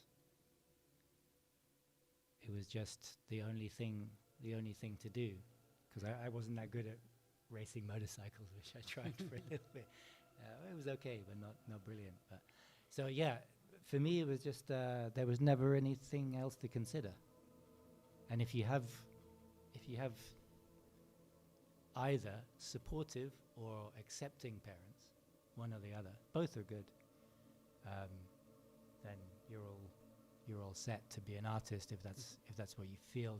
the only thing to do, because I wasn't that good at racing motorcycles, which I tried for a little bit. It was okay, but not brilliant. But so yeah, for me it was just there was never anything else to consider. And if you have either supportive or accepting parents, one or the other, both are good, then you're all set to be an artist if that's what you feel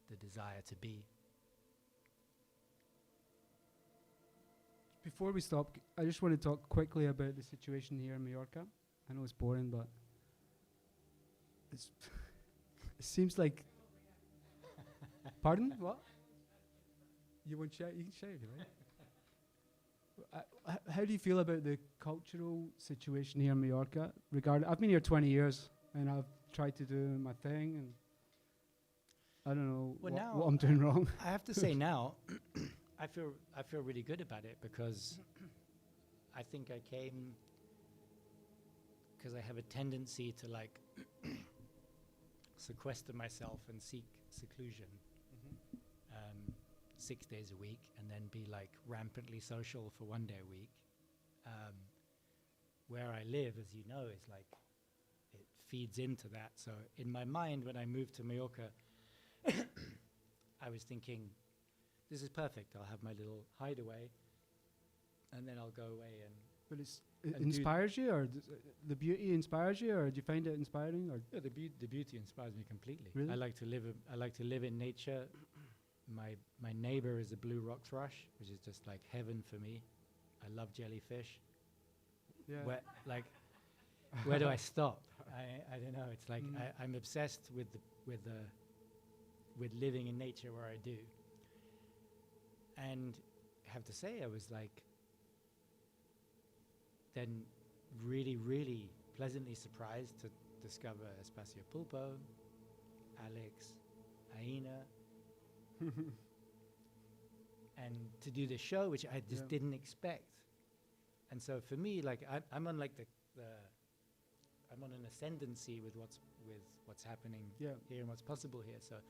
the desire to be. Before we stop, I just want to talk quickly about the situation here in Mallorca. I know it's boring, but it seems like. Pardon? What? You want to shout? You can shout, right? How do you feel about the cultural situation here in Mallorca? I've been here 20 years, and I've tried to do my thing, and I don't know what I'm doing wrong. I have to say now, I feel really good about it, because I think I came because I have a tendency to like sequester myself and seek seclusion 6 days a week, and then be like rampantly social for 1 day a week. Where I live, as you know, is like it feeds into that. So in my mind, when I moved to Mallorca, I was thinking, this is perfect. I'll have my little hideaway, and then I'll go away and. But it inspires you, or the beauty inspires you, or do you find it inspiring? Or Yeah, the beauty inspires me completely. Really? I like to live in nature. My neighbor is a blue rock thrush, which is just like heaven for me. I love jellyfish. yeah, Where do I stop? I don't know. It's like I'm obsessed with living in nature where I do. And I have to say, I was like then really, really pleasantly surprised to discover Espacio Pulpo, Alex, Aina, and to do the show, which I just didn't expect. And so for me, like I'm on like I'm on an ascendancy with what's happening here and what's possible here. So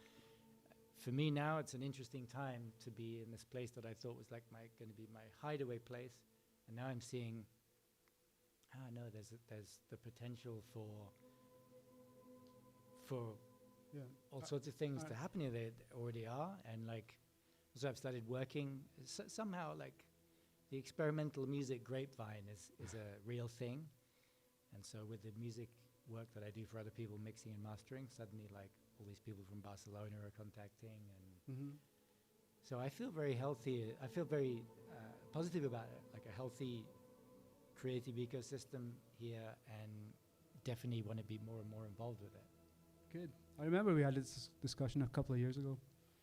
for me now, it's an interesting time to be in this place that I thought was like going to be my hideaway place, and now I'm seeing. No, there's the potential for all sorts of things to happen here. They already are, and like, so I've started working. Somehow, like, the experimental music grapevine is a real thing, and so with the music work that I do for other people, mixing and mastering, suddenly like all these people from Barcelona are contacting, and so I feel very healthy. I feel very positive about it, like a healthy creative ecosystem here, and definitely want to be more and more involved with it. good. I remember we had this discussion a couple of years ago.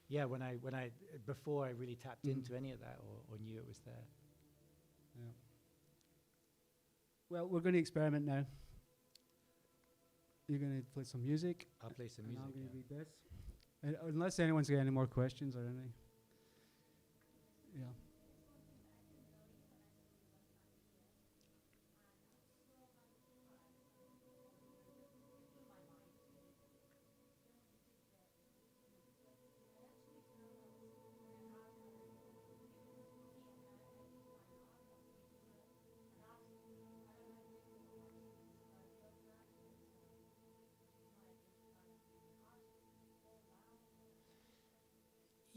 Yeah, when I before I really tapped into any of that or knew it was there. Yeah. Well, we're going to experiment now. You're going to play some music. I'll play some and music. I'm going to Yeah. read this. Unless anyone's got any more questions or anything. Yeah.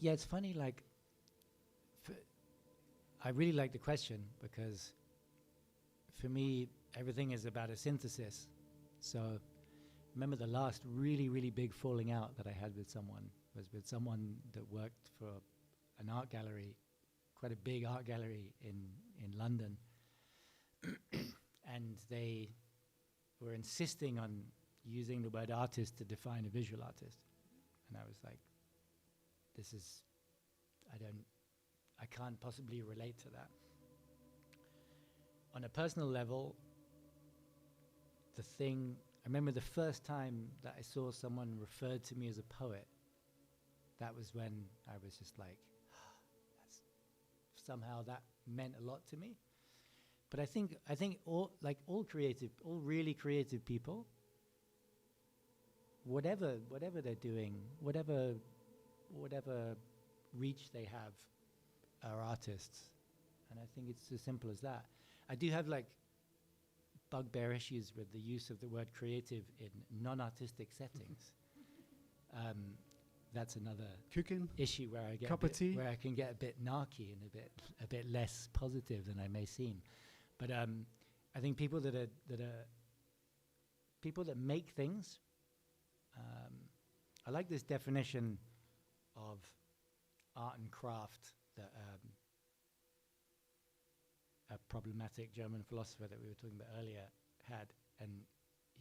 Yeah, it's funny, like, I really like the question, because for me, everything is about a synthesis. So remember the last really, really big falling out that I had with someone was with someone that worked for an art gallery, quite a big art gallery in London. And they were insisting on using the word artist to define a visual artist. And I was like, I can't possibly relate to that. On a personal level, the thing I remember the first time that I saw someone referred to me as a poet. That was when I was just like, that's somehow that meant a lot to me. But I think all really creative people, whatever they're doing, whatever reach they have, are artists. And I think it's as simple as that. I do have like bugbear issues with the use of the word creative in non-artistic settings. That's another Cooking. issue where I get Cup of tea. where I can get a bit narky and a bit less positive than I may seem. But I think people that make things. I like this definition of art and craft that a problematic German philosopher that we were talking about earlier had, and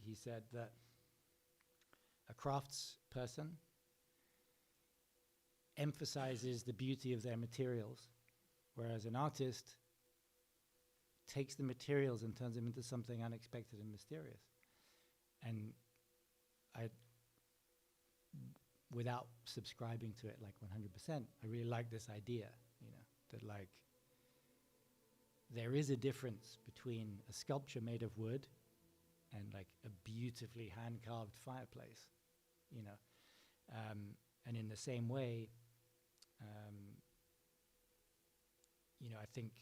he said that a crafts person emphasizes the beauty of their materials, whereas an artist takes the materials and turns them into something unexpected and mysterious. And without subscribing to it like 100%, I really like this idea, that like there is a difference between a sculpture made of wood and like a beautifully hand-carved fireplace, and in the same way, I think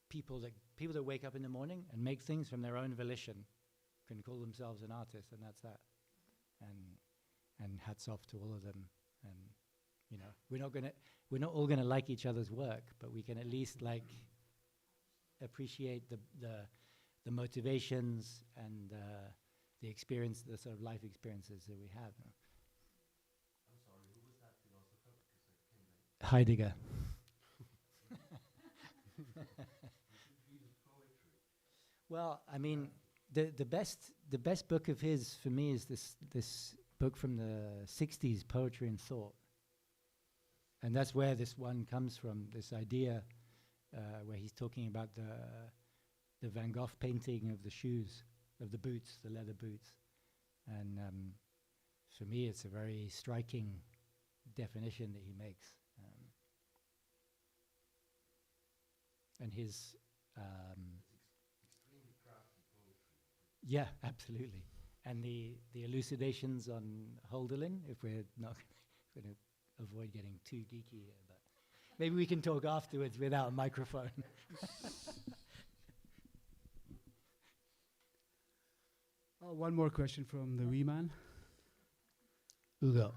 people that wake up in the morning and make things from their own volition can call themselves an artist, and that's that. And hats off to all of them. And we're not all gonna like each other's work, but we can at least like appreciate the motivations and the experience, the sort of life experiences that we have. I'm sorry, who was that philosopher? Because I came late. Heidegger. You should read his poetry. Well, I mean, the best book of his for me is this book from the 60s, Poetry and Thought. And that's where this one comes from, this idea where he's talking about the Van Gogh painting of the shoes, of the boots, the leather boots. And for me, it's a very striking definition that he makes. And his... Extremely crafty poetry. yeah, absolutely. And the elucidations on Holderlin, if we're not going to avoid getting too geeky here, but maybe we can talk afterwards without a microphone. One more question from the wee man. Ugo.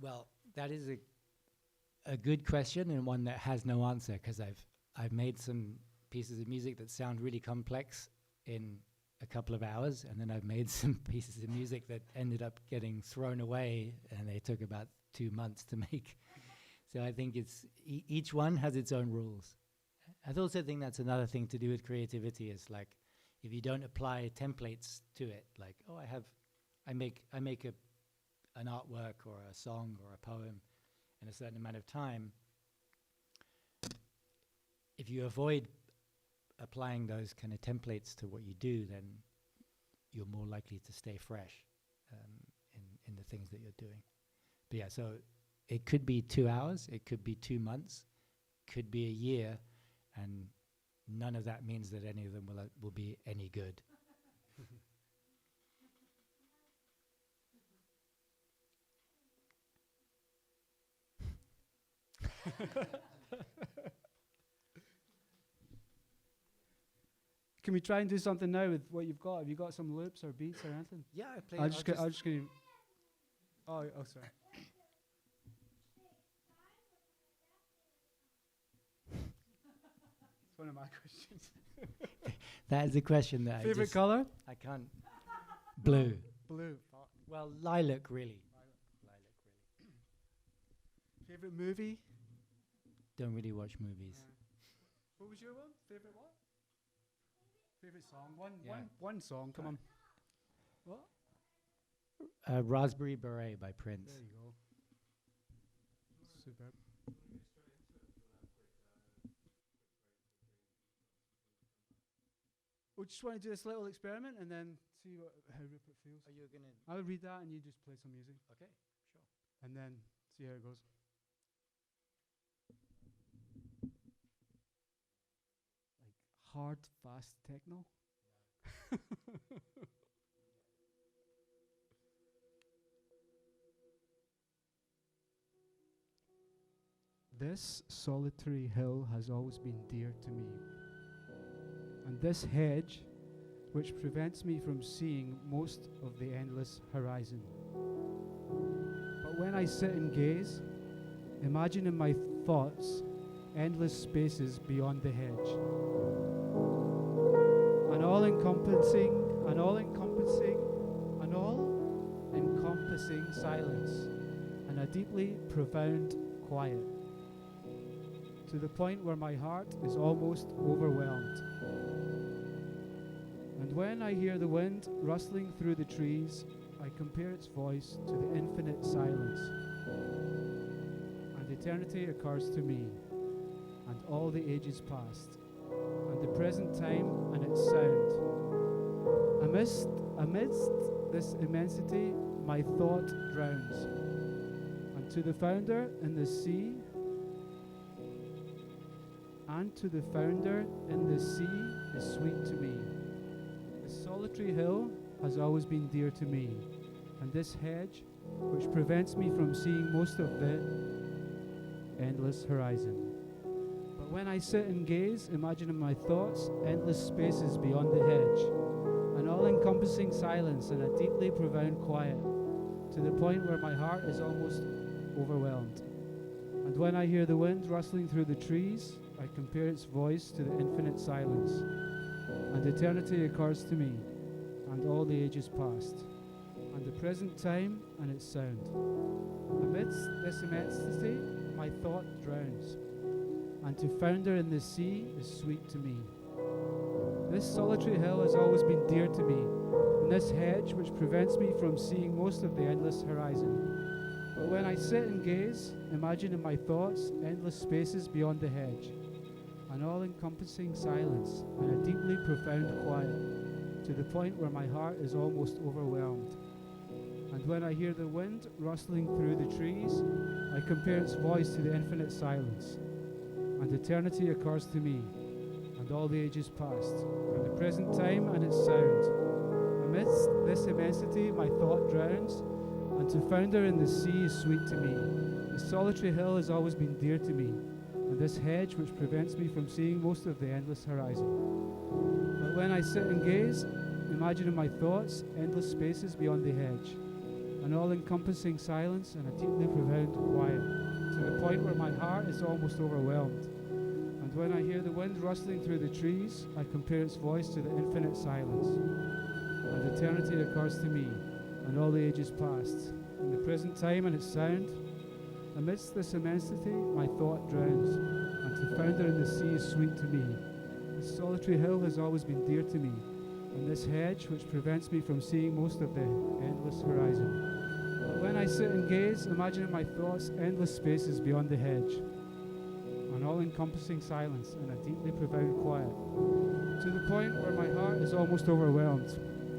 Well, that is a good question, and one that has no answer, because I've made some pieces of music that sound really complex in a couple of hours, and then I've made some pieces of music that ended up getting thrown away, and they took about 2 months to make. So I think it's each one has its own rules. I also think that's another thing to do with creativity, is like if you don't apply templates to it, like I make an artwork or a song or a poem in a certain amount of time. If you avoid applying those kind of templates to what you do, then you're more likely to stay fresh in the things that you're doing. But yeah, so it could be 2 hours, it could be 2 months, could be a year, and none of that means that any of them will be any good. Can we try and do something now with what you've got? Have you got some loops or beats or anything? Yeah, I play. I'll just give you. Oh, sorry. It's one of my questions. That is a question that Favorite color? I can't. Blue. Blue. Well, lilac, really. Favorite movie? Don't really watch movies. What was your one? Favorite what? Favorite song? Yeah. One song. Come on. What? Raspberry Beret by Prince. There you go. Super. We just want to do this little experiment and then see how Rupert feels. Are you gonna? I'll read that and you just play some music Okay, sure. and then see how it goes. Like hard, fast techno. This solitary hill has always been dear to me, and this hedge, which prevents me from seeing most of the endless horizon. But when I sit and gaze, imagine in my thoughts endless spaces beyond the hedge, an all-encompassing silence, and a deeply profound quiet, to the point where my heart is almost overwhelmed. And when I hear the wind rustling through the trees, I compare its voice to the infinite silence. And eternity occurs to me, and all the ages past, and the present time and its sound. Amidst this immensity, my thought drowns. And to the founder in the sea, is sweet to me. The solitary hill has always been dear to me, and this hedge, which prevents me from seeing most of the endless horizon. But when I sit and gaze, imagine in my thoughts endless spaces beyond the hedge, an all-encompassing silence and a deeply profound quiet, to the point where my heart is almost overwhelmed. And when I hear the wind rustling through the trees, I compare its voice to the infinite silence, and eternity occurs to me, and all the ages past, and the present time and its sound. Amidst this immensity, my thought drowns, and to founder in the sea is sweet to me. This solitary hill has always been dear to me, and this hedge which prevents me from seeing most of the endless horizon. But when I sit and gaze, imagine in my thoughts endless spaces beyond the hedge, an all-encompassing silence and a deeply profound quiet, to the point where my heart is almost overwhelmed. And when I hear the wind rustling through the trees, I compare its voice to the infinite silence, and eternity occurs to me, and all the ages past, and the present time and its sound. Amidst this immensity, my thought drowns, and to founder in the sea is sweet to me. The solitary hill has always been dear to me, and this hedge which prevents me from seeing most of the endless horizon. But when I sit and gaze, imagine in my thoughts endless spaces beyond the hedge, an all-encompassing silence and a deeply profound quiet, to the point where my heart is almost overwhelmed. And when I hear the wind rustling through the trees, I compare its voice to the infinite silence, and eternity occurs to me, and all the ages past, and the present time and its sound. Amidst this immensity, my thought drowns, and to founder in the sea is sweet to me. This solitary hill has always been dear to me, and this hedge which prevents me from seeing most of the endless horizon. But when I sit and gaze, imagine in my thoughts endless spaces beyond the hedge, an all-encompassing silence and a deeply profound quiet, to the point where my heart is almost overwhelmed.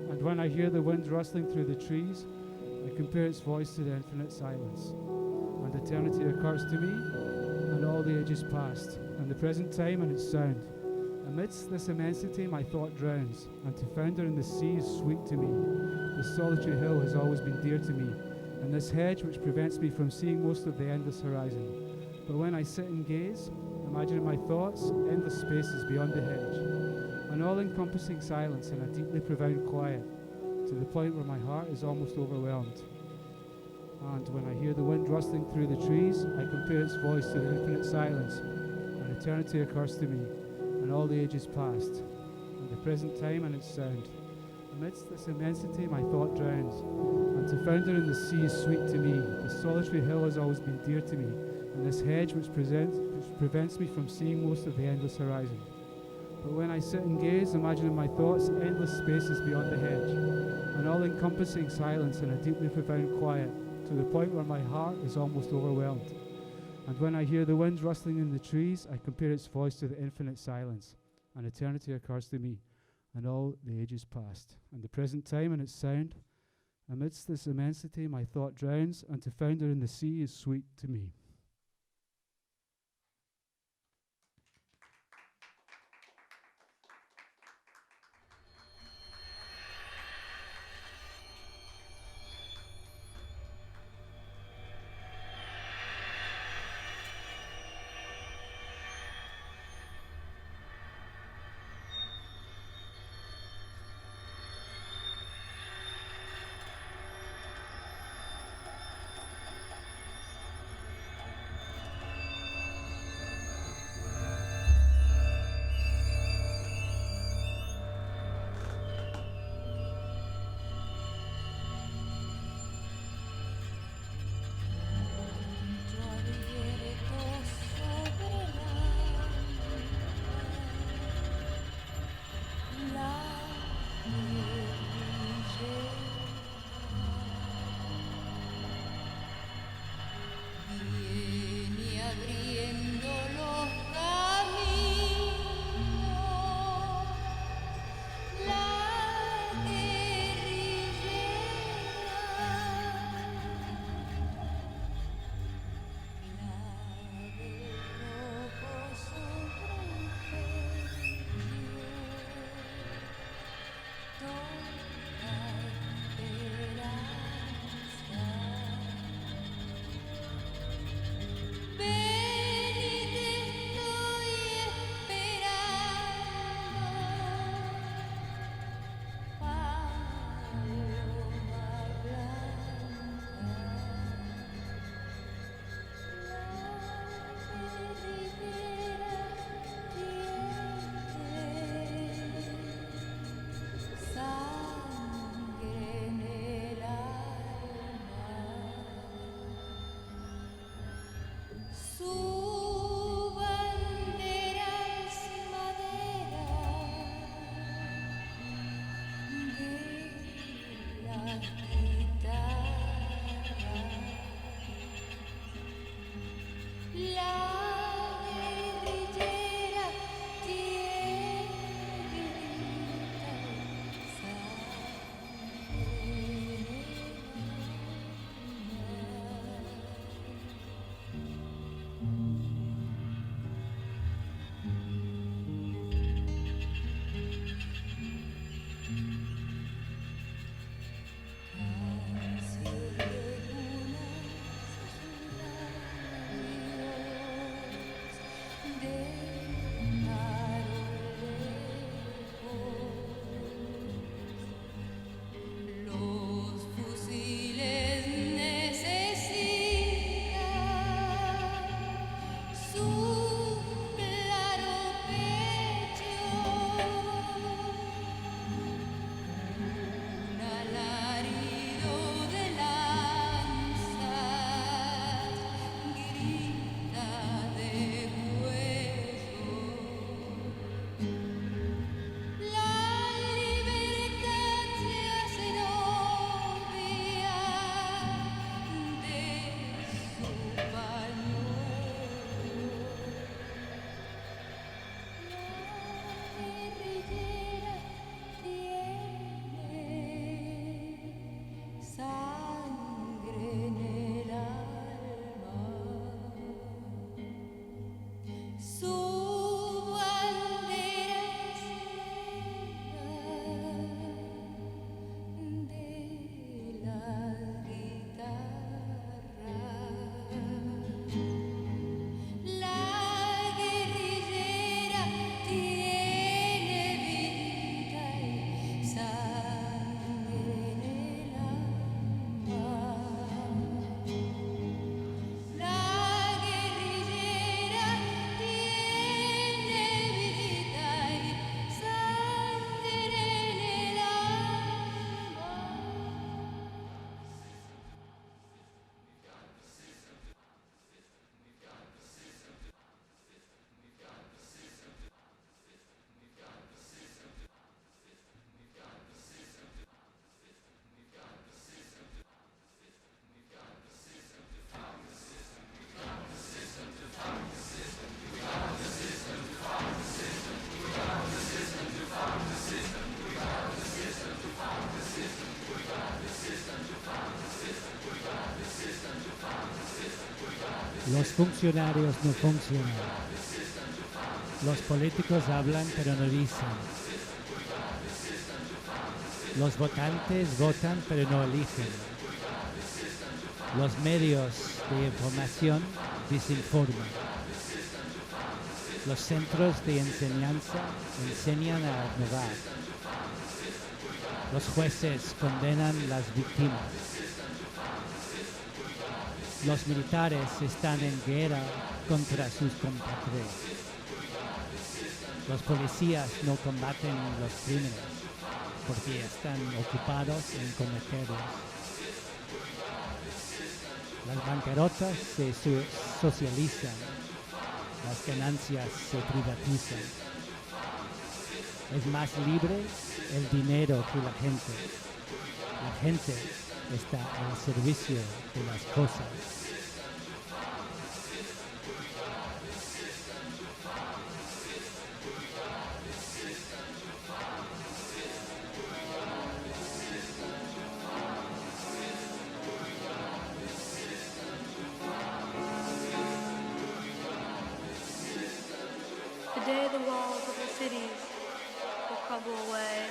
And when I hear the wind rustling through the trees, I compare its voice to the infinite silence, and eternity occurs to me, and all the ages past, and the present time and its sound. Amidst this immensity, my thought drowns, and to founder in the sea is sweet to me. This solitary hill has always been dear to me, and this hedge which prevents me from seeing most of the endless horizon. But when I sit and gaze, imagine in my thoughts endless spaces beyond the hedge, an all-encompassing silence and a deeply profound quiet, to the point where my heart is almost overwhelmed. And when I hear the wind rustling through the trees, I compare its voice to the infinite silence, and eternity occurs to me, and all the ages past, and the present time and its sound. Amidst this immensity, my thought drowns, and to founder in the sea is sweet to me. The solitary hill has always been dear to me, and this hedge which prevents me from seeing most of the endless horizon. But when I sit and gaze, imagine in my thoughts endless spaces beyond the hedge, an all-encompassing silence and a deeply profound quiet, to the point where my heart is almost overwhelmed. And when I hear the wind rustling in the trees, I compare its voice to the infinite silence, and eternity occurs to me, and all the ages past, and the present time and its sound. Amidst this immensity my thought drowns, and to find her in the sea is sweet to me. Los funcionarios no funcionan. Los políticos hablan pero no dicen. Los votantes votan pero no eligen. Los medios de información desinforman. Los centros de enseñanza enseñan a ignorar. Los jueces condenan las víctimas. Los militares están en guerra contra sus compatriotas. Los policías no combaten los crímenes porque están ocupados en cometerlos. Las bancarrotas se socializan, las ganancias se privatizan. Es más libre el dinero que la gente. La gente está al servicio de las cosas. Today the walls of the cities will crumble away,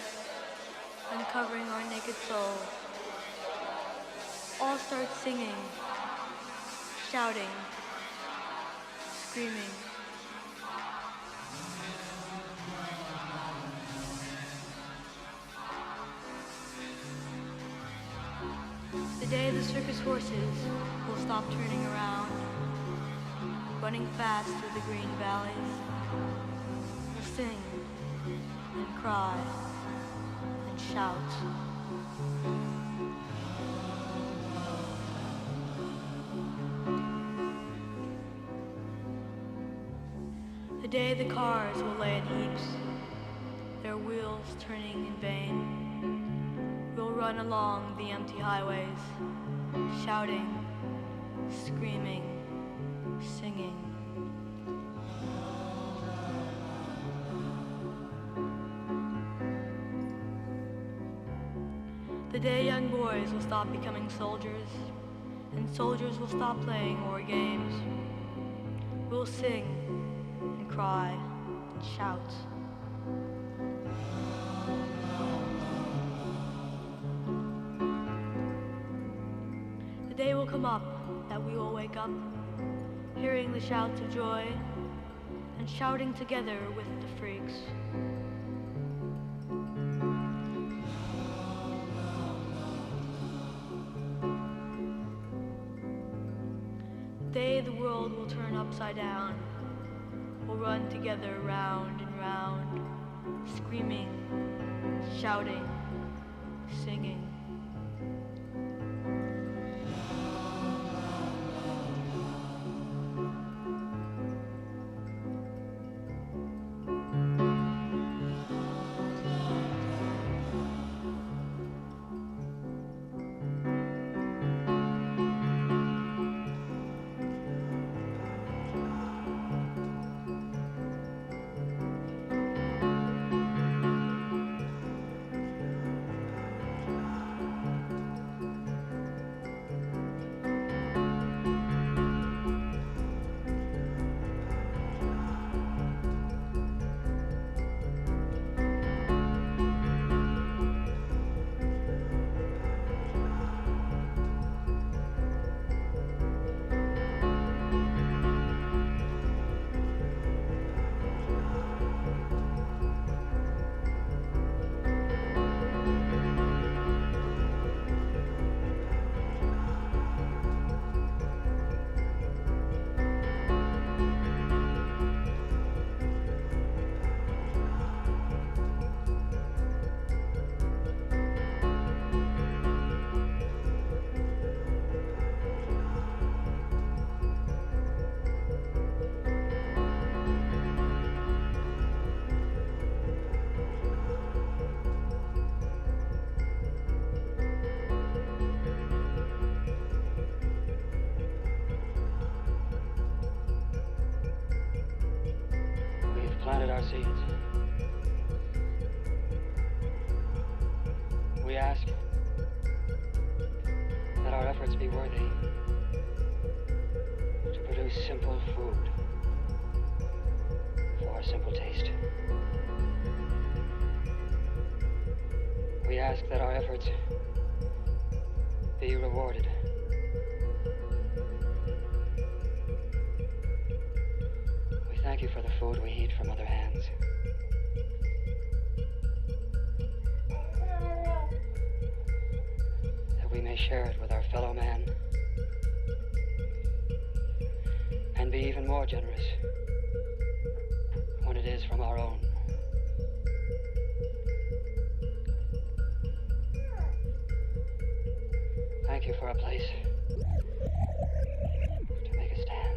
uncovering our naked souls. All start singing, shouting, screaming. The day the circus horses will stop turning around, running fast through the green valleys. We'll sing and cry and shout. The day the cars will lay in heaps, their wheels turning in vain. We'll run along the empty highways, shouting, screaming, singing. The day young boys will stop becoming soldiers, and soldiers will stop playing war games. We'll sing and cry and shout. The day will come up that we will wake up, hearing the shouts of joy and shouting together with the freaks. The day the world will turn upside down, we'll run together round and round, screaming, shouting, singing. Planted our seeds. We ask that our efforts be worthy to produce use simple food for our simple taste. We ask that our efforts be rewarded. We thank you for the food we eat from other hands. That we may share it with our fellow man and be even more generous when it is from our own. Thank you for a place to make a stand.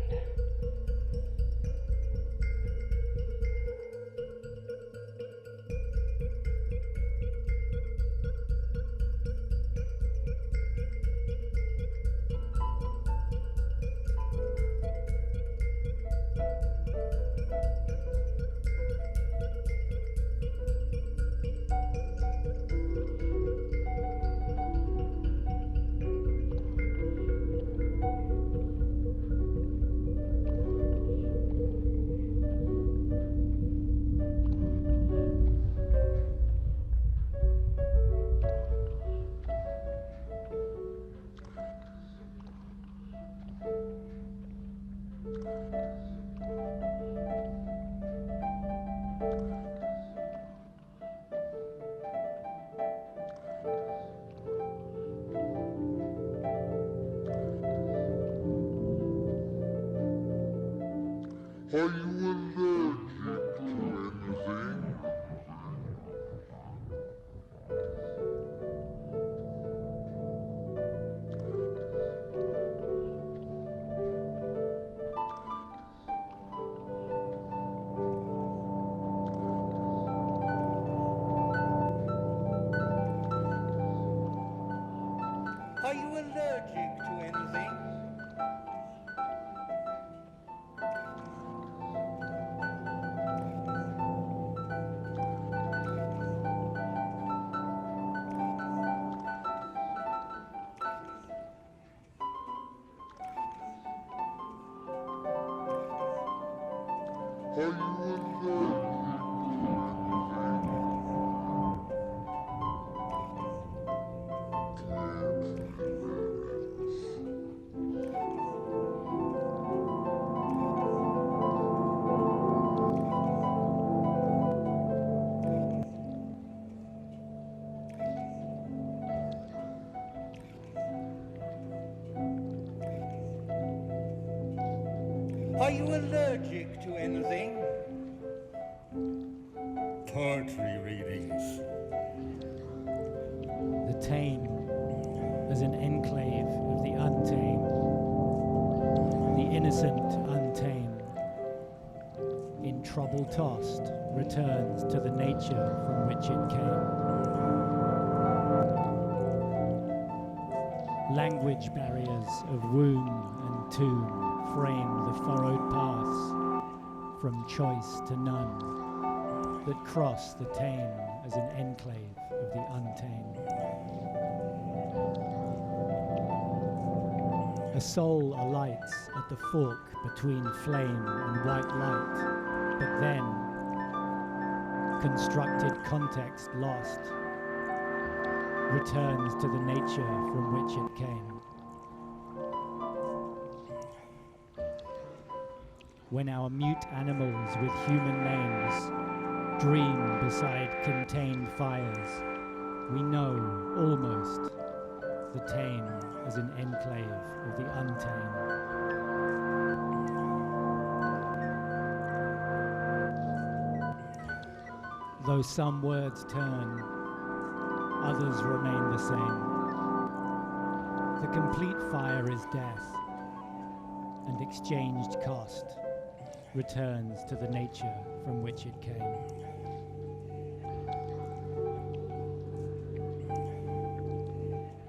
Are you allergic to anything? Are you allergic to anything? Are you allergic to Are you allergic to anything? Poetry readings. The tame as an enclave of the untamed, the innocent untamed, in trouble tossed, returns to the nature from which it came. Language barriers of womb and tomb frame the furrowed paths from choice to none that cross the tame as an enclave of the untamed. A soul alights at the fork between flame and white light, but then, constructed context lost, returns to the nature from which it came. When our mute animals with human names dream beside contained fires, we know almost the tame as an enclave of the untamed. Though some words turn, others remain the same. The complete fire is death, and exchanged cost returns to the nature from which it came.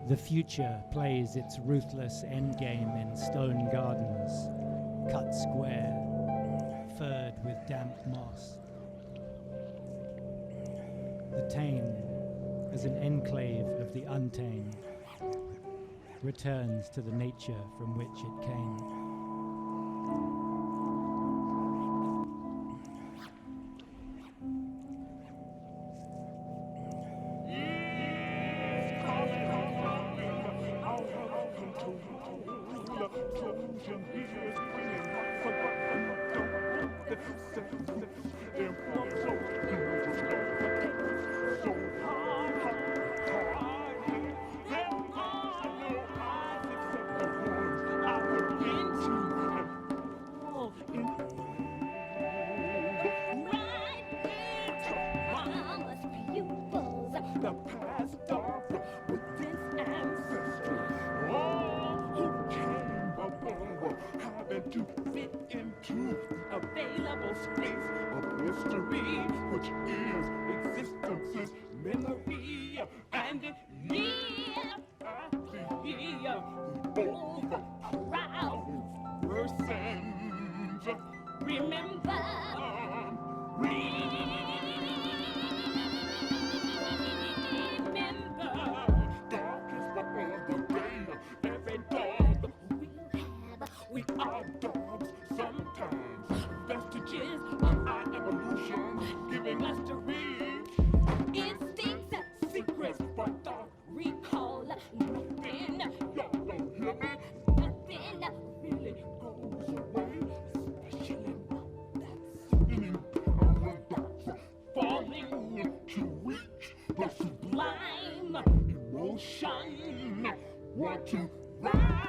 The future plays its ruthless endgame in stone gardens, cut square, furred with damp moss. The tame, as an enclave of the untamed, returns to the nature from which it came. To fit into the available space of history, which is existence's memory, and year after year, the overcrowded persons remember. Darkest before the day, every dog we are dogs sometimes, vestiges of our evolution, giving us to read instincts, secrets, but the recall, nothing, y'all don't hear me, nothing really goes away, especially that spinning paradox, falling to reach the sublime emotion, want to rise.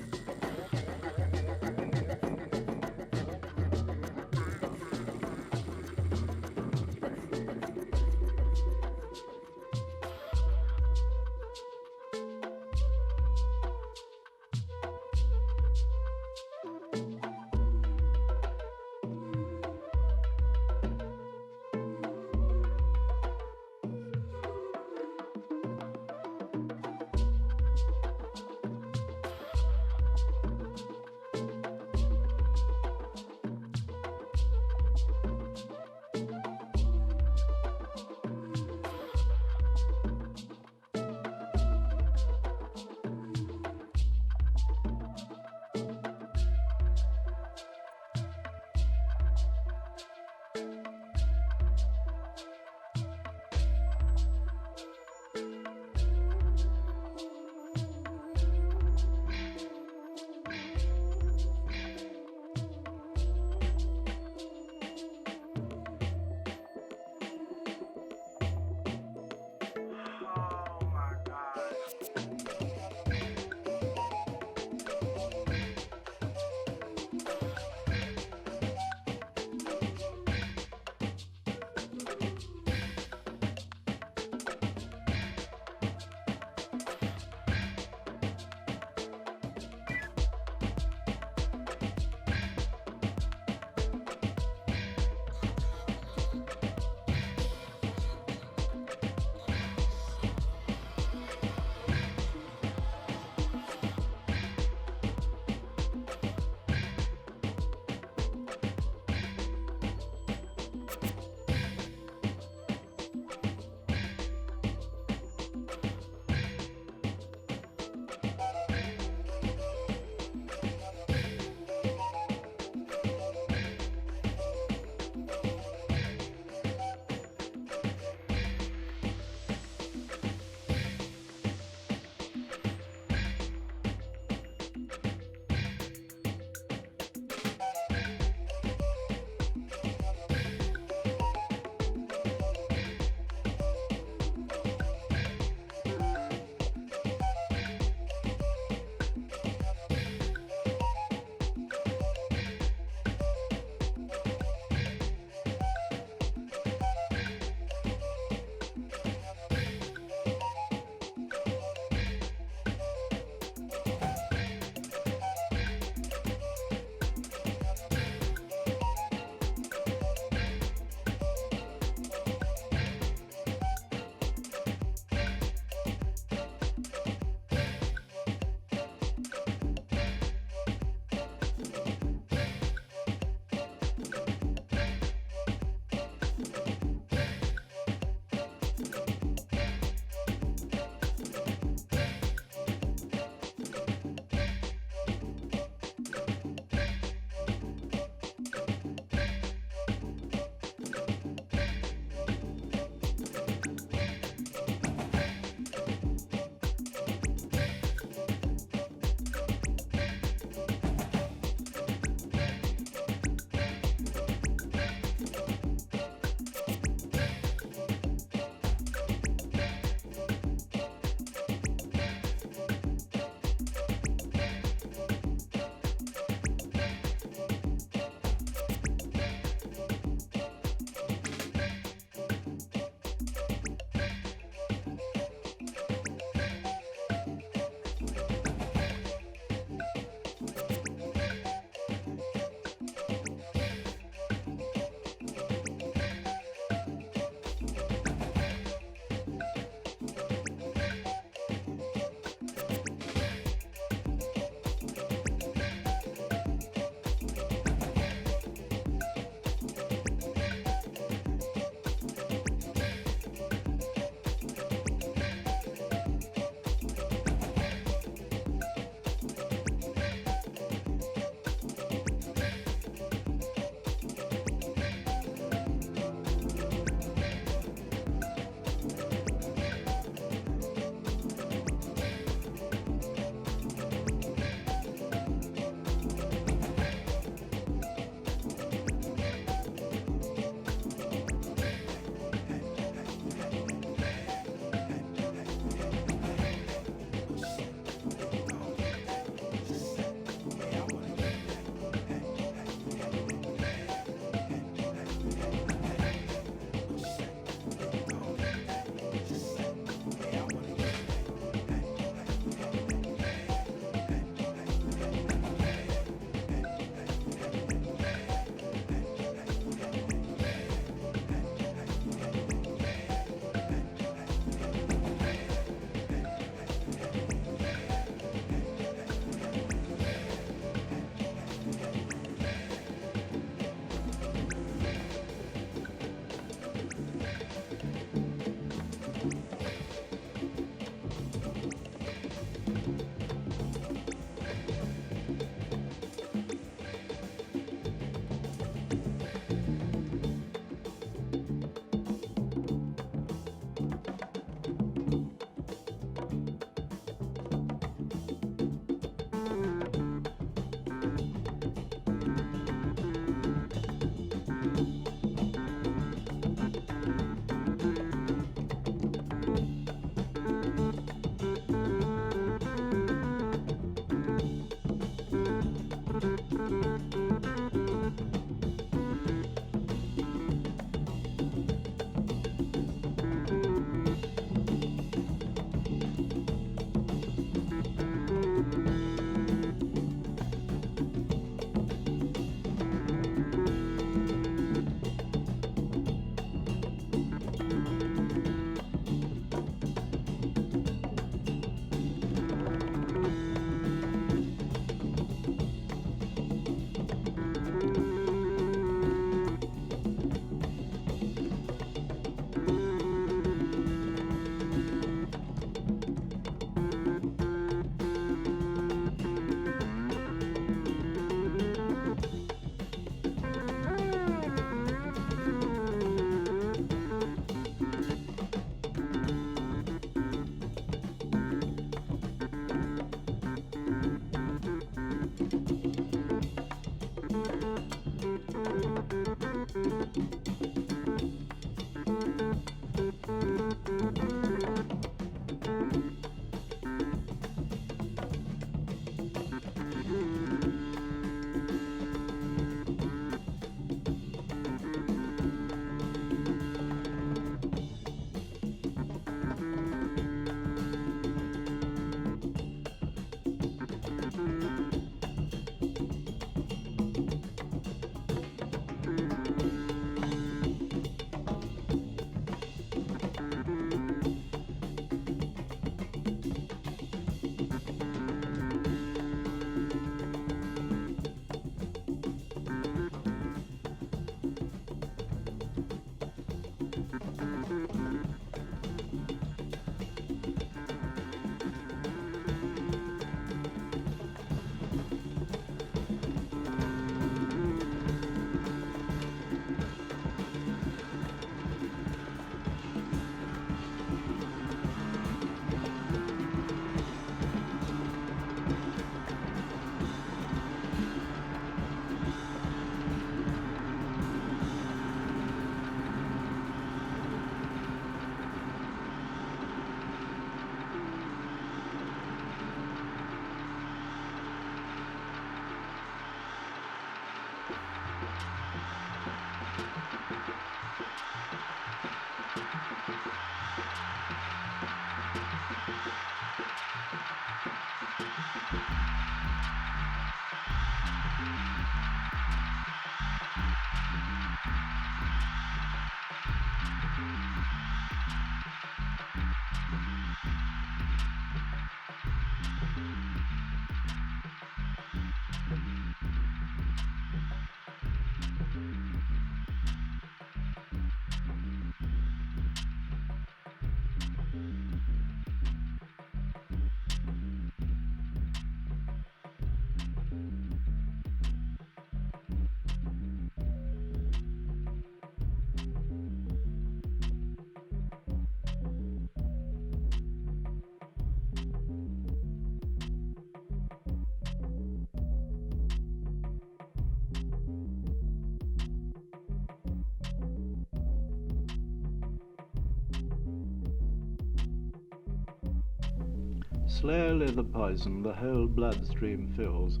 Slowly the poison the whole bloodstream fills.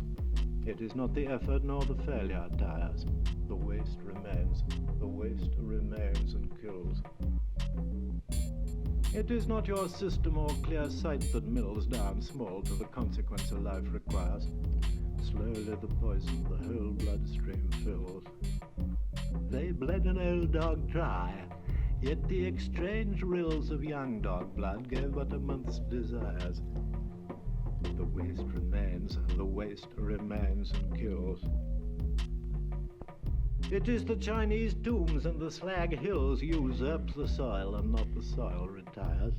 It is not the effort nor the failure tires. The waste remains and kills. It is not your system or clear sight that mills down small to the consequence a life requires. Slowly the poison the whole bloodstream fills. They bled an old dog dry, yet the exchange rills of young dog blood gave but a month's desires. The waste remains and kills. It is the Chinese tombs and the slag hills usurp the soil, and not the soil retires.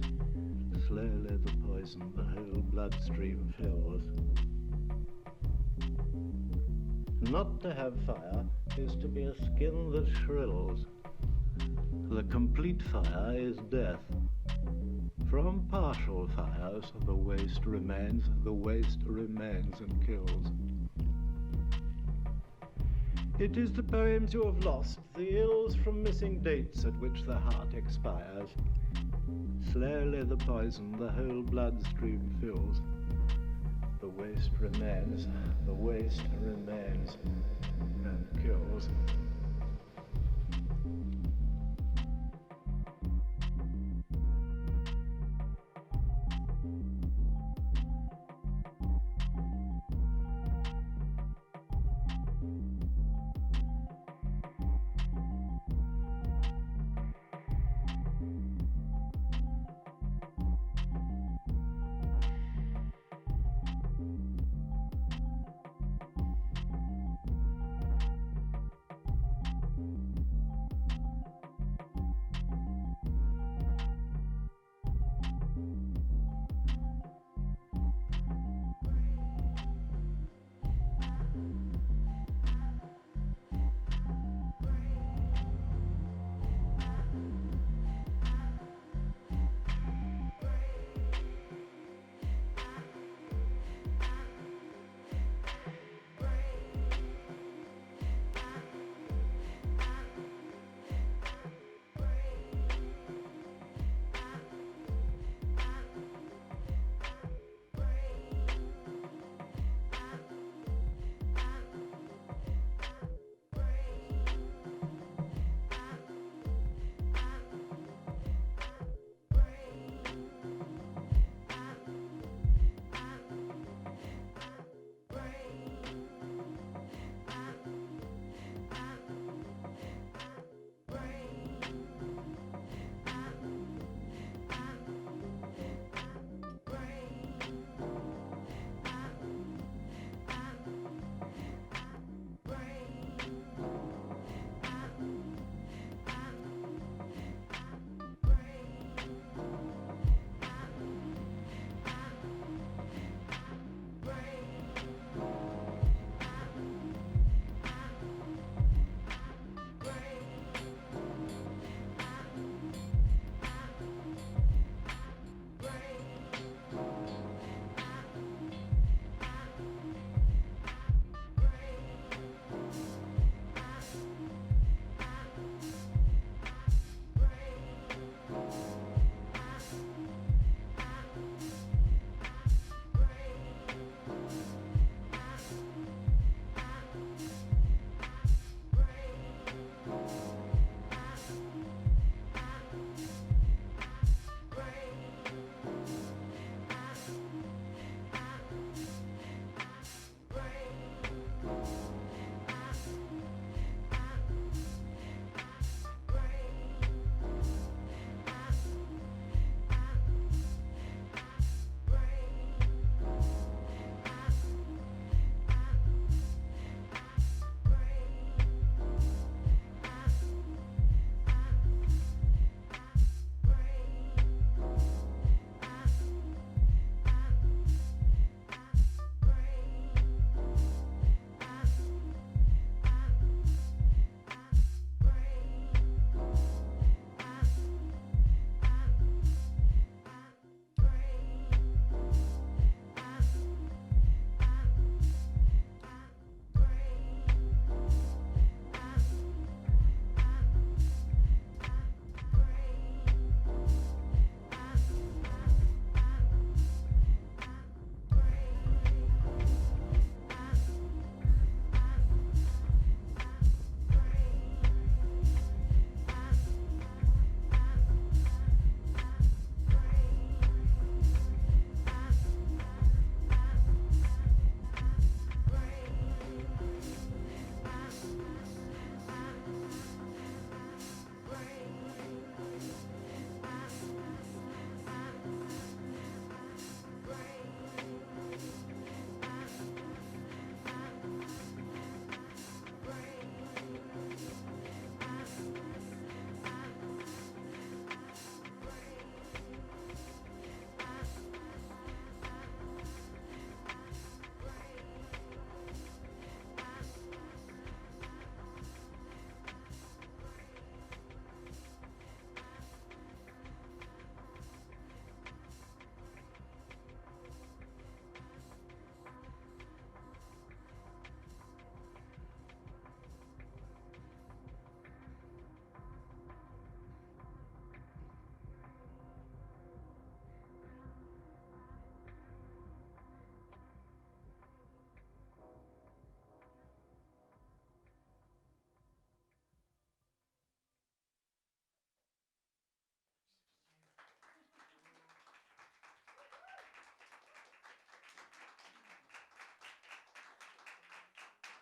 Slowly the poison the whole bloodstream fills. Not to have fire is to be a skin that shrills. The complete fire is death. From partial fires the waste remains and kills. It is the poems you have lost, the ills from missing dates at which the heart expires. Slowly the poison the whole bloodstream fills. The waste remains and kills.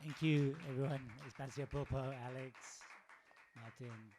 Thank you, everyone. Espacio Popo, Alex, Martin.